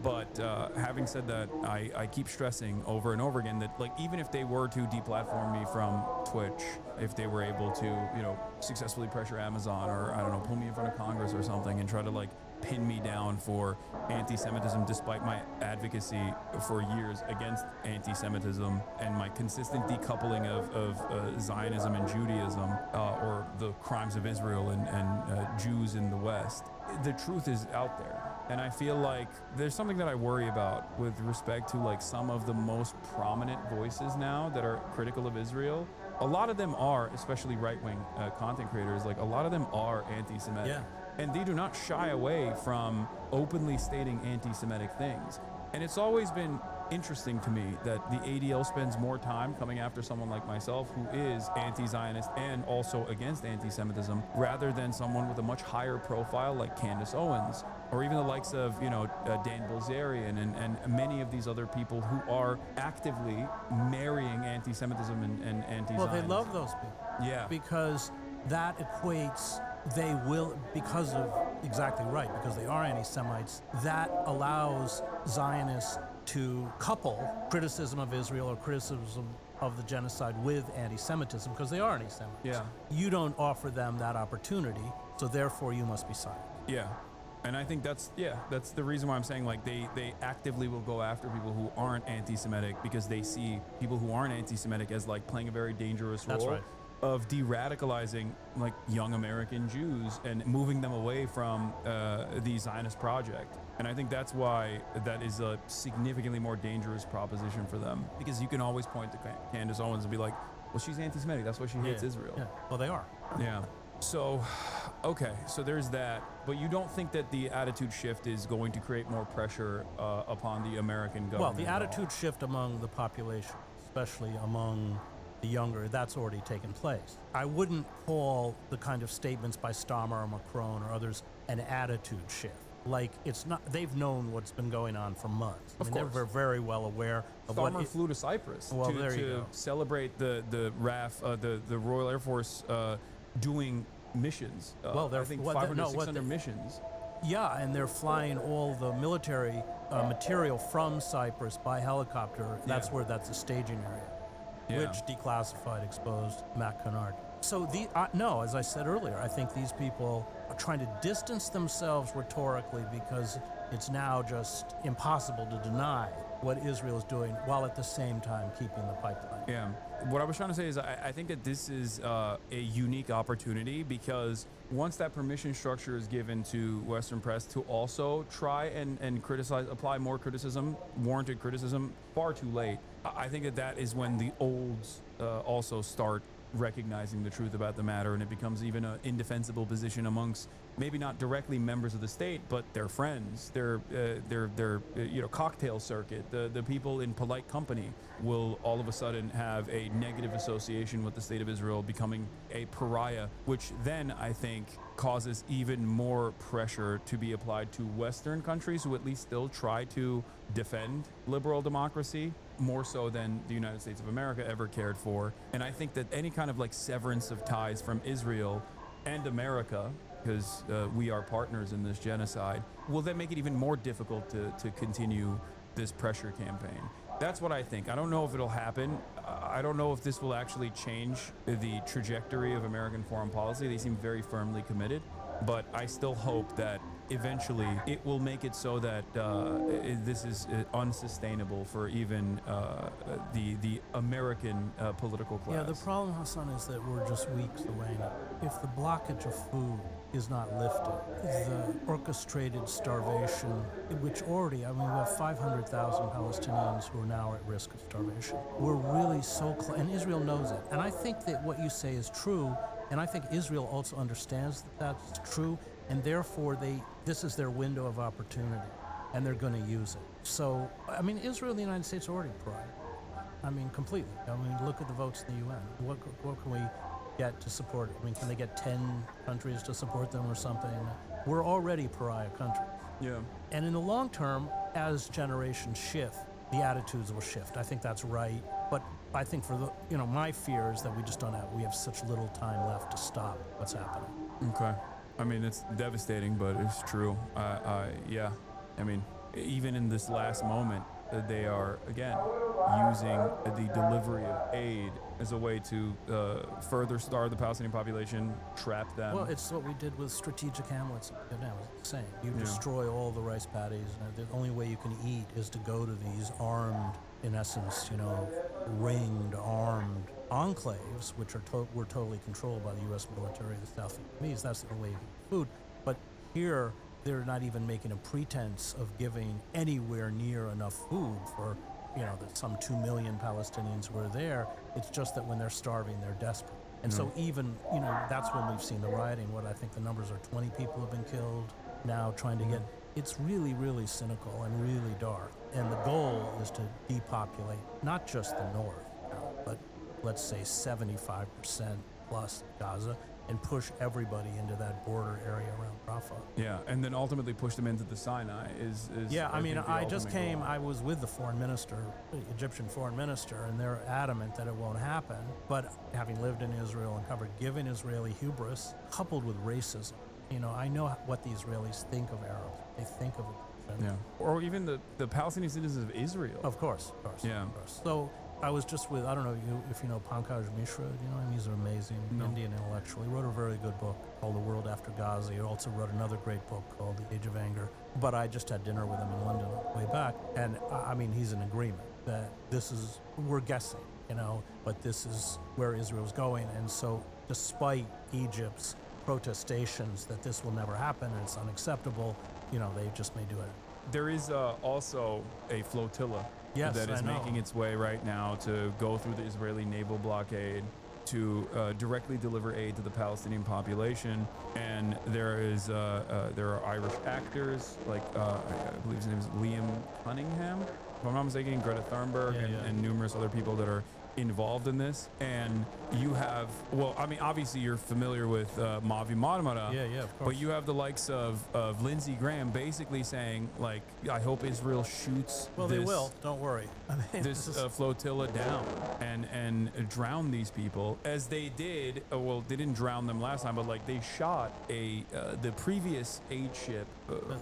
But having said that, I keep stressing over and over again that, like, even if they were to deplatform me from Twitch, if they were able to, successfully pressure Amazon or, I don't know, pull me in front of Congress or something and try to, like, pin me down for anti-Semitism despite my advocacy for years against anti-Semitism and my consistent decoupling of Zionism and Judaism, or the crimes of Israel and Jews in the West. The truth is out there. And I feel like there's something that I worry about with respect to like some of the most prominent voices now that are critical of Israel. A lot of them are, especially right-wing content creators, like a lot of them are anti-Semitic. Yeah. And they do not shy away from openly stating anti-Semitic things. And it's always been interesting to me that the ADL spends more time coming after someone like myself who is anti-Zionist and also against anti-Semitism, rather than someone with a much higher profile like Candace Owens, or even the likes of, Dan Bilzerian and many of these other people who are actively marrying anti-Semitism and anti-Zionism. Well, they love those people. Yeah. Because that equates, they will, because of, exactly right, because they are anti-Semites, that allows Zionists to couple criticism of Israel or criticism of the genocide with anti-Semitism, because they are anti-Semites. Yeah. You don't offer them that opportunity, so therefore you must be silent. Yeah. And I think that's the reason why I'm saying, like, they actively will go after people who aren't anti-Semitic, because they see people who aren't anti-Semitic as like playing a very dangerous role. That's right. Of de-radicalizing like young American Jews and moving them away from the Zionist project. And I think that's why that is a significantly more dangerous proposition for them, because you can always point to Candace Owens and be like, well, she's anti-Semitic, that's why she hates Israel. Yeah. Well, they are. Yeah. So, okay, so there's that. But you don't think that the attitude shift is going to create more pressure upon the American government? Well, the attitude shift among the population, especially among the younger, that's already taken place. I wouldn't call the kind of statements by Starmer or Macron or others an attitude shift. Like, it's not, they've known what's been going on for months. Of course. They're very well aware of what Starmer flew to Cyprus to celebrate the RAF, the Royal Air Force doing missions. I think 500, 600 missions. Yeah, and they're flying all the military material from Cyprus by helicopter. That's Yeah. where that's a staging area, Yeah. which declassified exposed Matt Kennard. So no, as I said earlier, I think these people are trying to distance themselves rhetorically because it's now just impossible to deny what Israel is doing while at the same time keeping the pipeline. Yeah. What I was trying to say is I think that this is a unique opportunity because once that permission structure is given to Western press to also try and criticize, apply more criticism, warranted criticism, far too late. I think that that is when the olds also start recognizing the truth about the matter, and it becomes even an indefensible position amongst maybe not directly members of the state, but their friends, their cocktail circuit, the people in polite company will all of a sudden have a negative association with the state of Israel, becoming a pariah, which then I think causes even more pressure to be applied to Western countries who at least still try to defend liberal democracy more so than the United States of America ever cared for. And I think that any kind of like severance of ties from Israel and America, because we are partners in this genocide, will then make it even more difficult to continue this pressure campaign. That's what I think. I don't know if it'll happen. I don't know if this will actually change the trajectory of American foreign policy. They seem very firmly committed, but I still hope that eventually it will make it so that this is unsustainable for even the American political class. Yeah, the problem, Hassan, is that we're just weeks away now. If the blockage of food is not lifted, the orchestrated starvation, which already, we have 500,000 Palestinians who are now at risk of starvation. We're really so close, and Israel knows it. And I think that what you say is true, and I think Israel also understands that that's true, and therefore this is their window of opportunity, and they're going to use it. So, Israel and the United States are already pariah. Completely. Look at the votes in the UN. What can we get to support it? Can they get 10 countries to support them or something? We're already pariah countries. Yeah. And in the long term, as generations shift, the attitudes will shift. I think that's right. But I think my fear is that we have such little time left to stop what's happening. Okay. It's devastating, but it's true. Yeah. Even in this last moment, they are, again, using the delivery of aid as a way to further starve the Palestinian population, trap them. Well, it's what we did with strategic hamlets. It's the same. You destroy all the rice paddies, and the only way you can eat is to go to these armed, in essence, ringed, armed enclaves, which were totally controlled by the U.S. military, the South Vietnamese. That's the way you eat food. But here, they're not even making a pretense of giving anywhere near enough food for, some 2 million Palestinians who are there. It's just that when they're starving, they're desperate. And so even, that's when we've seen the rioting. What I think the numbers are 20 people have been killed now trying to get, it's really, really cynical and really dark. And the goal is to depopulate not just the north, but let's say 75% plus Gaza, and push everybody into that border area around Rafah. Yeah, and then ultimately push them into the Sinai is Yeah, I think the I just ultimate came, goal. I was with the foreign minister, the Egyptian foreign minister, and they're adamant that it won't happen. But having lived in Israel and covered, given Israeli hubris, coupled with racism, I know what the Israelis think of Arabs. They think of it. Yeah, or even the Palestinian citizens of Israel. Of course. Yeah. Of course. So I was just with, I don't know if you know Pankaj Mishra, he's an amazing Indian intellectual. He wrote a very good book called The World After Gaza. He also wrote another great book called The Age of Anger. But I just had dinner with him in London on the way back. And he's in agreement that we're guessing, but this is where Israel's going. And so despite Egypt's protestations that this will never happen and it's unacceptable, they just may do it. There is also a flotilla Yes, that is I know. making its way right now to go through the Israeli naval blockade to directly deliver aid to the Palestinian population. And there are Irish actors like I believe his name is Liam Cunningham, if I'm not mistaken, Greta Thunberg, and numerous other people that are involved in this, and you have, well, I mean, obviously you're familiar with Mavi Marmara. Yeah, of course. But you have the likes of Lindsey Graham basically saying, like, I hope Israel shoots Well, this, they will. Don't worry. I mean, this flotilla down and drown these people, as they did. Well, they didn't drown them last time, but like they shot the previous aid ship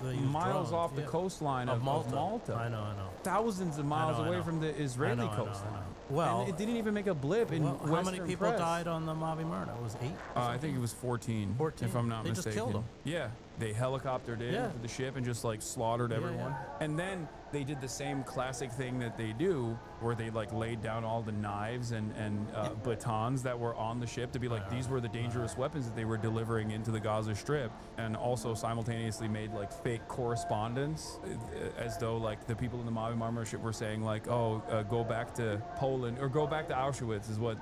they used miles drones, off the yeah. coastline Of of Malta. Malta. I know. Thousands of miles I away know. from the Israeli I know. coastline. Well, and it didn't even make a blip in well, how many Western people press. died on the Mavi Myrna? It was 8? I think it was 14, 14? if I'm not They just mistaken. killed 'em. Yeah, they helicoptered in Yeah. with the ship and just like slaughtered everyone. yeah. And then they did the same classic thing that they do, where they like laid down all the knives and batons that were on the ship to be like, these were the dangerous weapons that they were delivering into the Gaza Strip, and also simultaneously made like fake correspondence, as though like the people in the Mavi Marmara ship were saying like, oh, go back to Poland or go back to Auschwitz, is what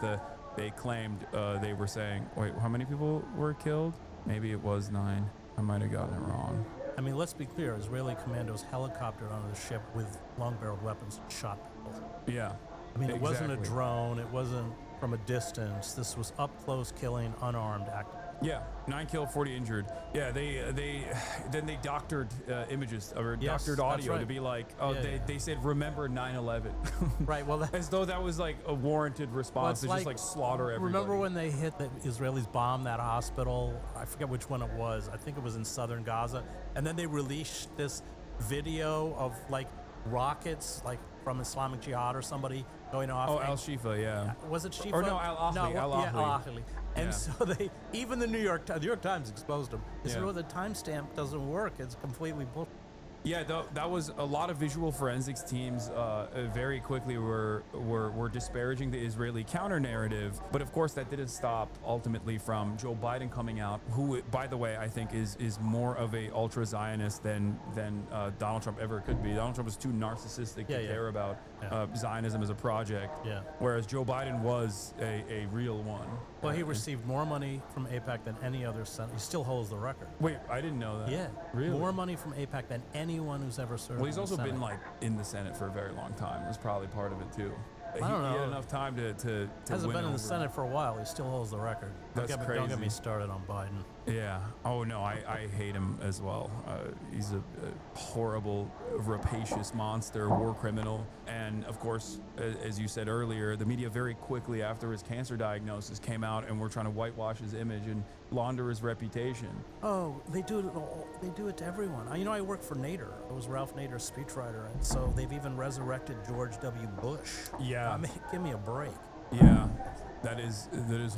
they claimed they were saying. Wait, how many people were killed? Maybe it was 9. I might have gotten it wrong. I mean, let's be clear. Israeli commandos helicoptered onto the ship with long-barreled weapons and shot people. Yeah. I mean, it wasn't a Exactly. drone. It wasn't from a distance. This was up-close killing, unarmed act. Yeah, 9 killed, 40 injured. Yeah, they doctored images or Yes, doctored that's audio to right. be like, oh, Yeah. they said remember 9/11, Right. Well, as though that was like a warranted response it's to just like slaughter everybody. Remember when they hit the Israelis bombed that hospital? I forget which one it was. I think it was in southern Gaza. And then they released this video of like rockets, like from Islamic Jihad or somebody going off. Oh, and- Al Shifa, yeah. Was it Shifa? Or no, Al-Ahli, No, yeah, Al-Ahli. Al-Ahli. And Yeah. so they, even the New York Times exposed them. They said, Yeah. well, the timestamp doesn't work. It's completely bull. Yeah, that was a lot of visual forensics teams. Very quickly were disparaging the Israeli counter narrative, but of course that didn't stop ultimately from Joe Biden coming out, who, by the way, I think is more of a ultra Zionist than Donald Trump ever could be. Donald Trump was too narcissistic to Yeah. care about Yeah. Zionism as a project, Yeah. whereas Joe Biden was a real one. Well, he received more money from AIPAC than any other senator. He still holds the record. Wait, I didn't know that. Yeah. Really? More money from AIPAC than anyone who's ever served. Well, he's in the also been Senate. like in the Senate for a very long time. That's probably part of it too. I don't He know. had enough time to Hasn't win been in the over. Senate for a while. He still holds the record. That's Don't get me crazy. started on Biden. Yeah. Oh no, I hate him as well. He's a horrible, rapacious monster, war criminal, and of course, as you said earlier, the media very quickly after his cancer diagnosis came out and were trying to whitewash his image and launder his reputation. Oh, they do it. They do it to everyone. You know, I work for Nader. I was Ralph Nader's speechwriter, and so they've even resurrected George W. Bush. Yeah. I mean, give me a break. Yeah. That is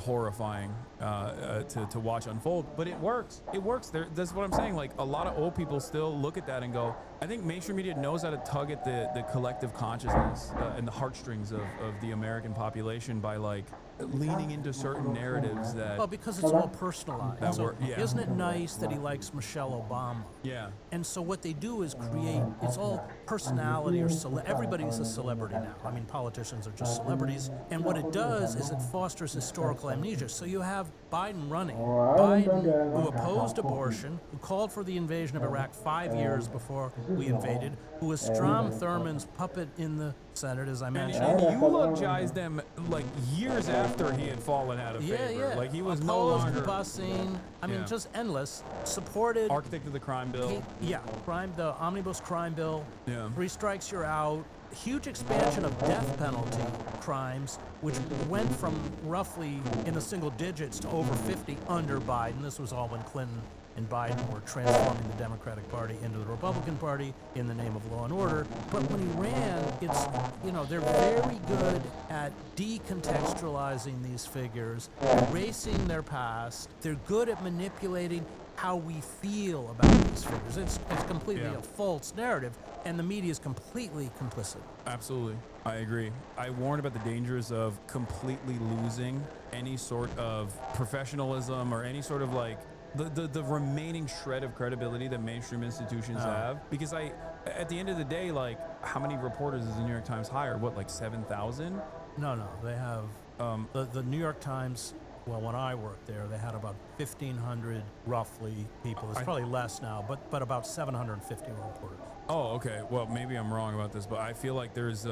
horrifying to watch unfold, but it works. It works. That's what I'm saying. Like, a lot of old people still look at that and go, I think mainstream media knows how to tug at the collective consciousness and the heartstrings of the American population by like leaning into certain narratives that. Well, because it's all personalized. That So were- yeah. Isn't it nice that he likes Michelle Obama? Yeah. And so what they do is create, it's all personality or everybody's a celebrity now. I mean, politicians are just celebrities. And what it does is it fosters historical amnesia. So you have Biden running. Biden, who opposed abortion, who called for the invasion of Iraq 5 years before we invaded, who was Strom Thurmond's puppet in the Senate, as I mentioned. And eulogized them like years after he had fallen out of favor. Like he was no Opposed longer busing. I mean, Yeah. just endless. Supported. architect of the crime bill. The omnibus crime bill. Yeah. 3 strikes, you're out. Huge expansion of death penalty crimes, which went from roughly in the single digits to over 50 under Biden. This was all when Clinton and Biden were transforming the Democratic Party into the Republican Party in the name of law and order. But when he ran, it's, they're very good at decontextualizing these figures, erasing their past. They're good at manipulating how we feel about these figures. It's completely Yeah. a false narrative, and the media is completely complicit. Absolutely. I agree. I warned about the dangers of completely losing any sort of professionalism or any sort of like the remaining shred of credibility that mainstream institutions have. Because at the end of the day, like, how many reporters does the New York Times hire? What, like 7,000? No, they have the New York Times. Well, when I worked there, they had about 1,500 roughly people. It's probably less now, but about 750 reporters. Oh, okay. Well, maybe I'm wrong about this, but I feel like there's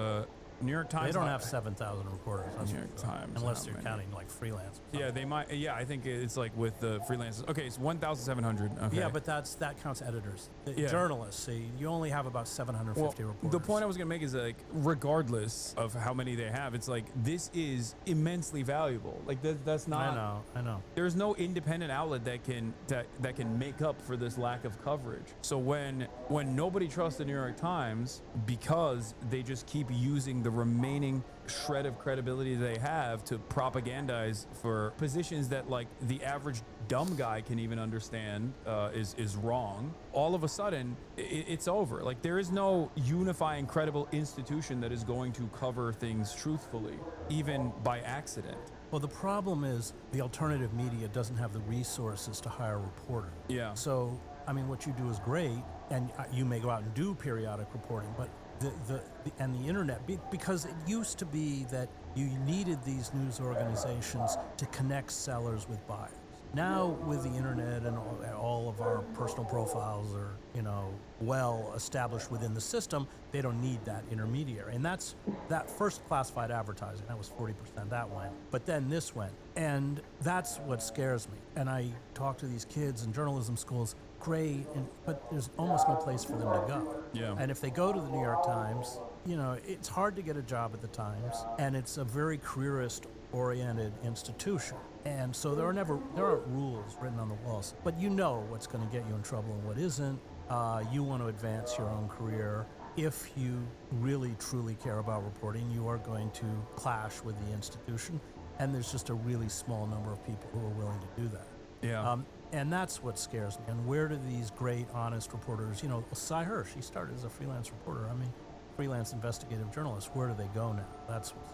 New York Times. They don't have 7,000 reporters. That's New York for sure. Times, Unless how you're many? counting like freelance. Yeah, they might. Yeah, I think it's like with the freelancers. Okay, it's 1,700. Okay. Yeah, but that counts editors. Yeah. Journalists, see, you only have about 750 reporters. the point I was gonna make is like, regardless of how many they have, it's like this is immensely valuable. Like that's not. I know. There's no independent outlet that can make up for this lack of coverage. So when nobody trusts the New York Times because they just keep using the remaining shred of credibility they have to propagandize for positions that like the average dumb guy can even understand is wrong, all of a sudden it's over. Like there is no unifying credible institution that is going to cover things truthfully, even by accident. Well, the problem is the alternative media doesn't have the resources to hire a reporter. Yeah. So, I mean, what you do is great, and you may go out and do periodic reporting, but the internet, because it used to be that you needed these news organizations to connect sellers with buyers. Now, with the internet and all of our personal profiles are, well established within the system, they don't need that intermediary. And that's that first classified advertising, that was 40%, that went. But then this went. And that's what scares me. And I talk to these kids in journalism schools, great, but there's almost no place for them to go. Yeah. And if they go to the New York Times, it's hard to get a job at the Times, and it's a very careerist-oriented institution. And so there aren't rules written on the walls, but you know what's going to get you in trouble and what isn't. You want to advance your own career. If you really, truly care about reporting, you are going to clash with the institution, and there's just a really small number of people who are willing to do that. Yeah. And that's what scares me. And where do these great, honest reporters, Cy Hirsch, he started as a freelance reporter. I mean, freelance investigative journalist. Where do they go now? That's what's...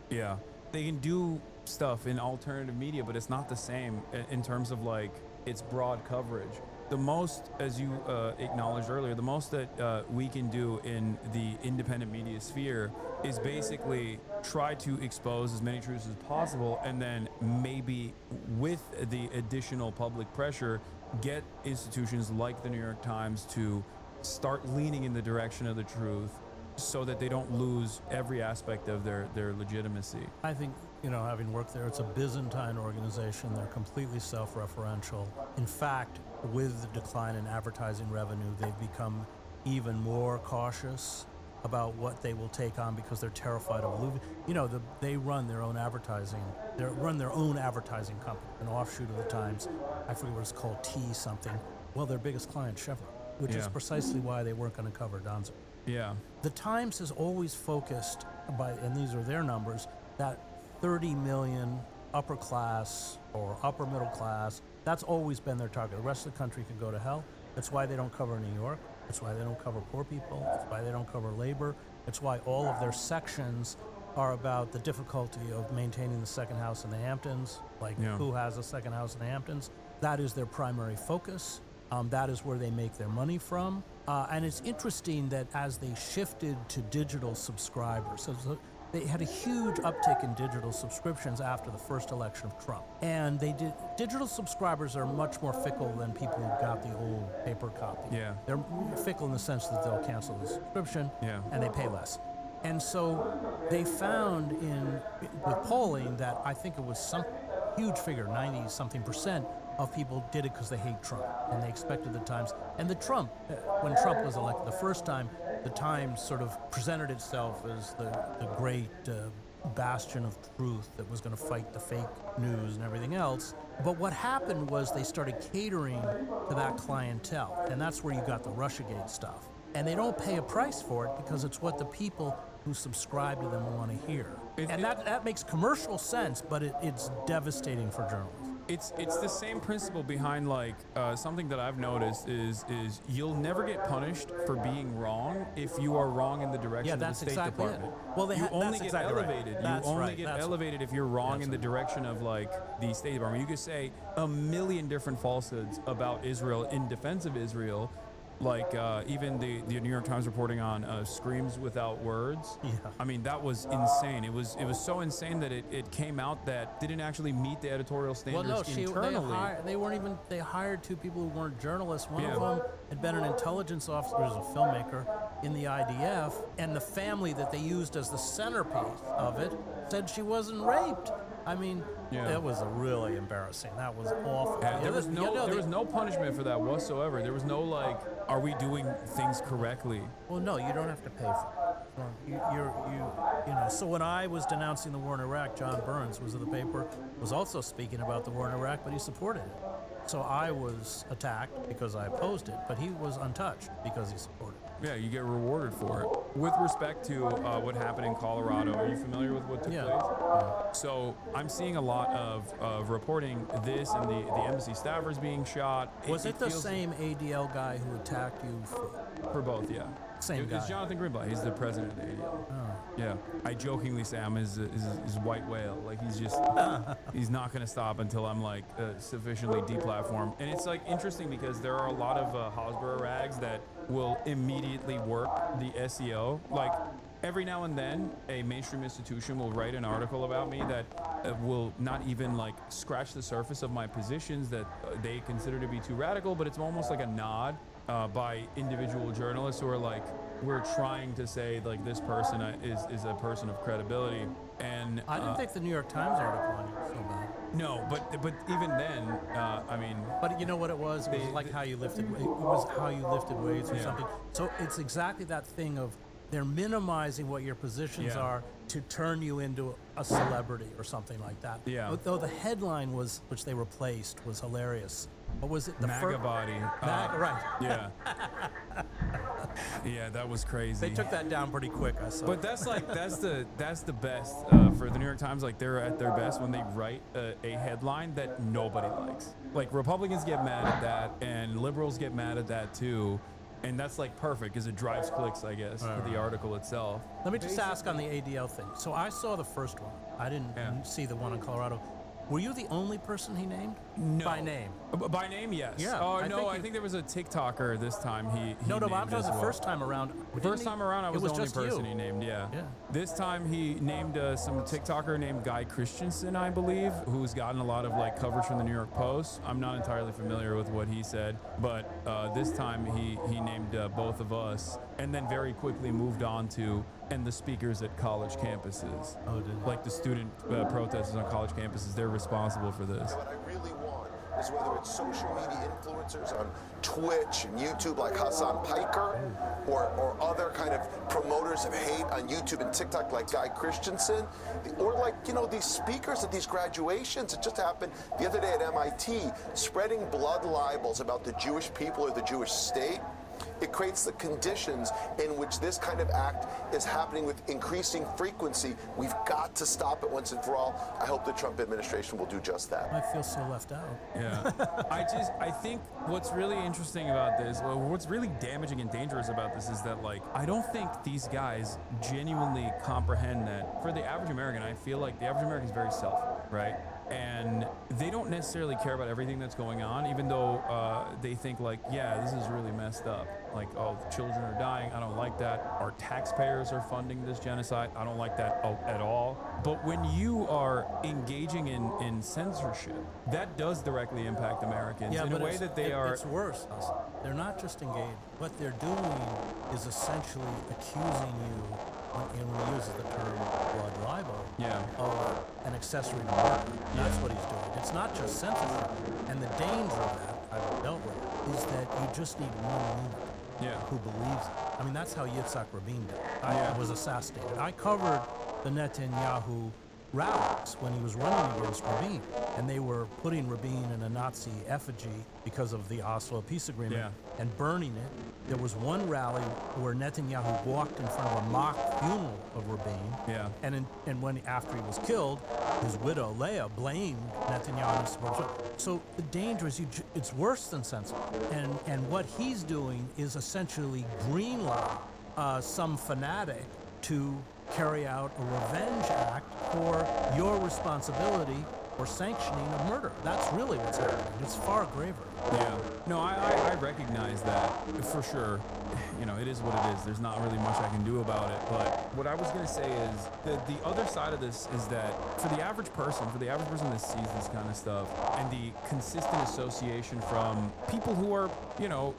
Yeah. They can do stuff in alternative media, but it's not the same in terms of like its broad coverage. The most, as you acknowledged earlier, the most that we can do in the independent media sphere is basically try to expose as many truths as possible, and then maybe with the additional public pressure, get institutions like the New York Times to start leaning in the direction of the truth so that they don't lose every aspect of their legitimacy. I think, having worked there, it's a Byzantine organization. They're completely self-referential. In fact, with the decline in advertising revenue, they've become even more cautious about what they will take on because they're terrified of losing. They run their own advertising. They run their own advertising company, an offshoot of the Times. I forget what it's called, T something. Well, their biggest client, Chevron, which is precisely why they weren't going to cover Donzo. Yeah. The Times has always focused, and these are their numbers, that 30 million upper class or upper middle class, that's always been their target. The rest of the country can go to hell. That's why they don't cover New York. That's why they don't cover poor people. That's why they don't cover labor. That's why all of their sections are about the difficulty of maintaining the second house in the Hamptons, who has a second house in the Hamptons. That is their primary focus. That is where they make their money from. And it's interesting that as they shifted to digital subscribers, so they had a huge uptick in digital subscriptions after the first election of Trump. And digital subscribers are much more fickle than people who got the old paper copy. Yeah. They're fickle in the sense that they'll cancel the subscription and they pay less. And so they found with polling that I think it was some huge figure, 90-something% of people did it because they hate Trump and they expected the Times. And when Trump was elected the first time, the Times sort of presented itself as the great bastion of truth that was going to fight the fake news and everything else. But what happened was they started catering to that clientele, and that's where you got the Russiagate stuff. And they don't pay a price for it because it's what the people who subscribe to them want to hear. That makes commercial sense, but it's devastating for journalists. It's the same principle behind something that I've noticed is you'll never get punished for being wrong if you are wrong in the direction of the State Department. Well, you only get exactly elevated. Right. You only get elevated if you're wrong in the direction of the State Department. You could say a million different falsehoods about Israel in defense of Israel, Like even the New York Times reporting on screams without words. Yeah. I mean, that was insane. It was so insane that it came out that didn't actually meet the editorial Well, standards no, internally. they hired two people who weren't journalists. One Yeah. of them had been an intelligence officer, was a filmmaker in the IDF, and the family that they used as the centerpiece of it said she wasn't raped. I mean, Yeah. that was really embarrassing. That was awful. Yeah, there Yeah, was there was no punishment for that whatsoever. There was no like, are we doing things correctly? Well, no, you don't have to pay for it. Well, you know. So when I was denouncing the war in Iraq, John Burns was of the paper, was also speaking about the war in Iraq, but he supported it. So I was attacked because I opposed it, but he was untouched because he supported it. Yeah, you get rewarded for it. With respect to what happened in Colorado, are you familiar with what took Yeah. place? So I'm seeing a lot of reporting this and the embassy staffers being shot. Was it the feels- same ADL guy who attacked you? For both, yeah. Same It's guy. Jonathan Greenblatt. He's the president of the ADL. Oh. Yeah. I jokingly say I'm his white whale. Like he's just, he's not going to stop until I'm like sufficiently deplatformed. And it's like interesting because there are a lot of Hosborough rags that will immediately work the SEO. Like every now and then a mainstream institution will write an article about me that will not even like scratch the surface of my positions that they consider to be too radical, but it's almost like a nod by individual journalists who are like, we're trying to say like this person is a person of credibility. And I didn't think the New York Times article on you was so bad. no, but even then, I mean, But you know what it was? It was like how you lifted. It was how you lifted weights or Yeah. something. So it's exactly that thing of they're minimizing what your positions Yeah. are to turn you into a celebrity or something like that. Yeah. But though the headline was, which they replaced, was hilarious. What was it? The MAGA body. Right. Yeah. Yeah, that was crazy. They took that down pretty quick. I saw. But that's like that's the best for the New York Times. Like they're at their best when they write a headline that nobody likes. Like Republicans get mad at that, and liberals get mad at that too, and that's like perfect because it drives clicks, I guess, for the article itself. Let me just ask on the ADL thing. So I saw the first one. I didn't Yeah. see the one in Colorado. Were you the only person he named? No. By name. By name, yes. Yeah, Oh I no, think I you- think there was a TikToker this time. He No, but I'm named talking as the well. first time around. First time around, I was, it was the only just person you. he named. Yeah. Yeah. This time he named some TikToker named Guy Christensen, I believe, who's gotten a lot of like coverage from the New York Post. I'm not entirely familiar with what he said, but this time he named both of us, and then very quickly moved on to and the speakers at college campuses. Oh, did he? Like the student protesters on college campuses, they're responsible for this. What I really want is whether it's social media influencers on Twitch and YouTube like Hassan Piker or other kind of promoters of hate on YouTube and TikTok like Guy Christensen, or like, you know, these speakers at these graduations. It just happened the other day at MIT, spreading blood libels about the Jewish people or the Jewish state. It creates the conditions in which this kind of act is happening with increasing frequency. We've got to stop it once and for all. I hope the Trump administration will do just that. I feel so left out. Yeah. I think what's really interesting about this, well, what's really damaging and dangerous about this is that, like, I don't think these guys genuinely comprehend that for the average American, I feel like the average American is very selfish, right? And they don't necessarily care about everything that's going on, even though they think like, yeah, this is really messed up. Like, oh, children are dying. I don't like that. Our taxpayers are funding this genocide. I don't like that at all. But when you are engaging in censorship, that does directly impact Americans in a way that they are. It's worse. They're not just engaged. What they're doing is essentially accusing you, when he uses the term blood libel, Yeah. of an accessory to murder. That's what he's doing. It's not just censorship. And the danger of that, I've dealt with, is that you just need one lunatic Yeah. who believes it. I mean, that's how Yitzhak Rabin did. Yeah. Was assassinated. I covered the Netanyahu rallies when he was running against Rabin, and they were putting Rabin in a Nazi effigy because of the Oslo peace agreement Yeah. and burning it. There was one rally where Netanyahu walked in front of a mock funeral of Rabin, Yeah. and after he was killed, his widow Leah blamed Netanyahu. So the danger is it's worse than censorship, and what he's doing is essentially greenlight some fanatic to carry out a revenge act for your responsibility or sanctioning of murder. That's really what's happening. It's far graver. Yeah. No, I recognize that for sure. You know, it is what it is. There's not really much I can do about it. But what I was going to say is that the other side of this is that for the average person that sees this kind of stuff, and the consistent association from people who are, you know,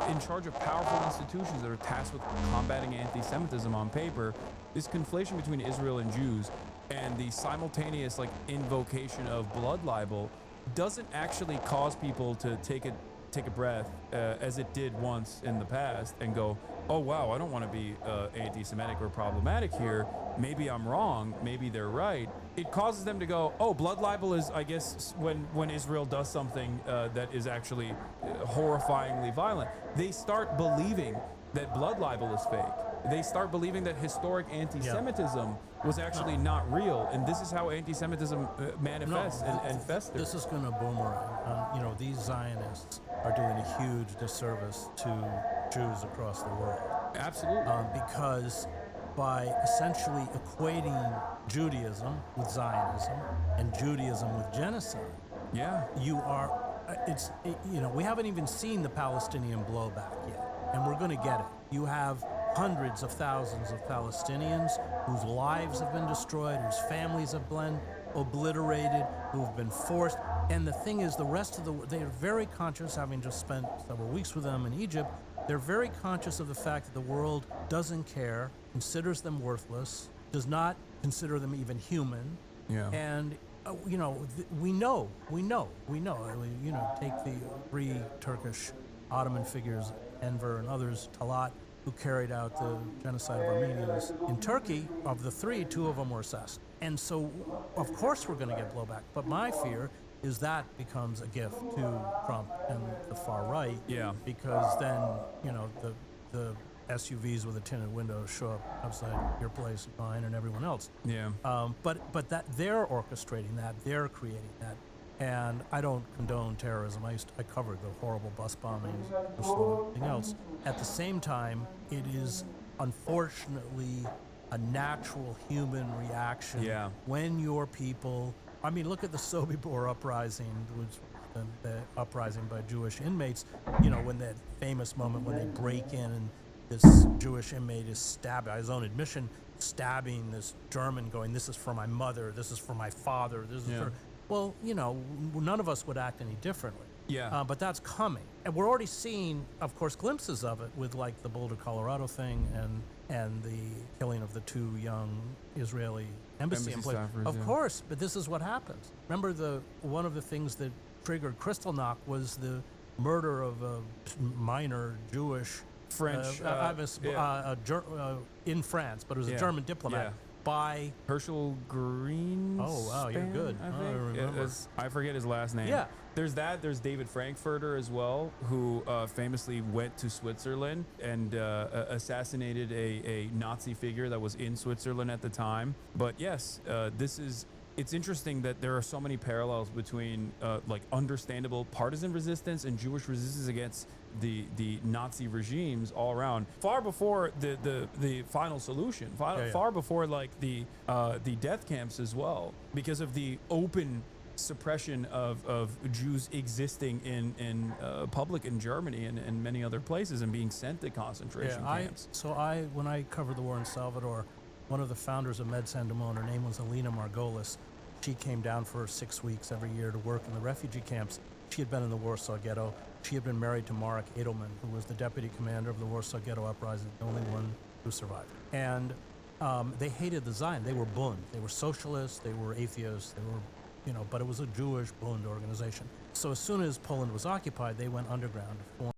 in charge of powerful institutions that are tasked with combating anti-Semitism on paper, this conflation between Israel and Jews and the simultaneous like invocation of blood libel doesn't actually cause people to take a breath as it did once in the past and go, oh wow, I don't want to be anti-Semitic or problematic here. Maybe I'm wrong. Maybe they're right. It causes them to go, oh, blood libel is, I guess, when Israel does something that is actually horrifyingly violent. They start believing that blood libel is fake. They start believing that historic anti-Semitism was actually not real, and this is how anti-Semitism manifests and festers. This is going to boomerang. You know, these Zionists are doing a huge disservice to Jews across the world. Absolutely. Because by essentially equating Judaism with Zionism and Judaism with genocide, Yeah. you are, you know, we haven't even seen the Palestinian blowback yet, and we're going to get it. You have hundreds of thousands of Palestinians whose lives have been destroyed, whose families have been obliterated, who have been forced. And the thing is, the rest of the world, they are very conscious, having just spent several weeks with them in Egypt, they're very conscious of the fact that the world doesn't care, considers them worthless, does not consider them even human. Yeah. And you know, we know. You know, take the three Turkish Ottoman figures, Enver and others, Talat, who carried out the genocide of Armenians in Turkey. Of the three, two of them were assassinated. And so, of course, we're going to get blowback. But my fear is that becomes a gift to Trump and the far right. Yeah. Because then, you know, the SUVs with the tinted windows show up outside your place, mine, and everyone else. Yeah. But that they're orchestrating that, they're creating that. And I don't condone terrorism. I covered the horrible bus bombings and everything else. At the same time, it is unfortunately a natural human reaction Yeah. when your people. I mean, look at the Sobibor uprising, which the uprising by Jewish inmates. You know, when that famous moment when they break in and this Jewish inmate is stabbed, by his own admission, stabbing this German, going, "This is for my mother. This is for my father. This is for." Well, you know, none of us would act any differently. Yeah. But that's coming. And we're already seeing, of course, glimpses of it with like the Boulder, Colorado thing and the killing of the two young Israeli embassy employees. staffers, Of yeah. course, but this is what happens. Remember, one of the things that triggered Kristallnacht was the murder of a minor Jewish French, in France, but it was Yeah. a German diplomat. Yeah. By Herschel Green. Oh, wow, you're good. I Oh, I think. remember. I forget his last name. Yeah. There's that. There's David Frankfurter as well, who famously went to Switzerland and assassinated a Nazi figure that was in Switzerland at the time. But yes, it's interesting that there are so many parallels between like understandable partisan resistance and Jewish resistance against the Nazi regimes all around, far before the final solution, far before like the death camps as well, because of the open suppression of Jews existing in public in Germany and many other places and being sent to concentration camps. When I covered the war in Salvador, one of the founders of Med San Damon, her name was Alina Margolis. She came down for 6 weeks every year to work in the refugee camps. She had been in the Warsaw Ghetto. She had been married to Marek Edelman, who was the deputy commander of the Warsaw Ghetto Uprising, the only one who survived. And they hated the Zion. They were Bund. They were socialists. They were atheists. They were, you know, but it was a Jewish Bund organization. So as soon as Poland was occupied, they went underground to form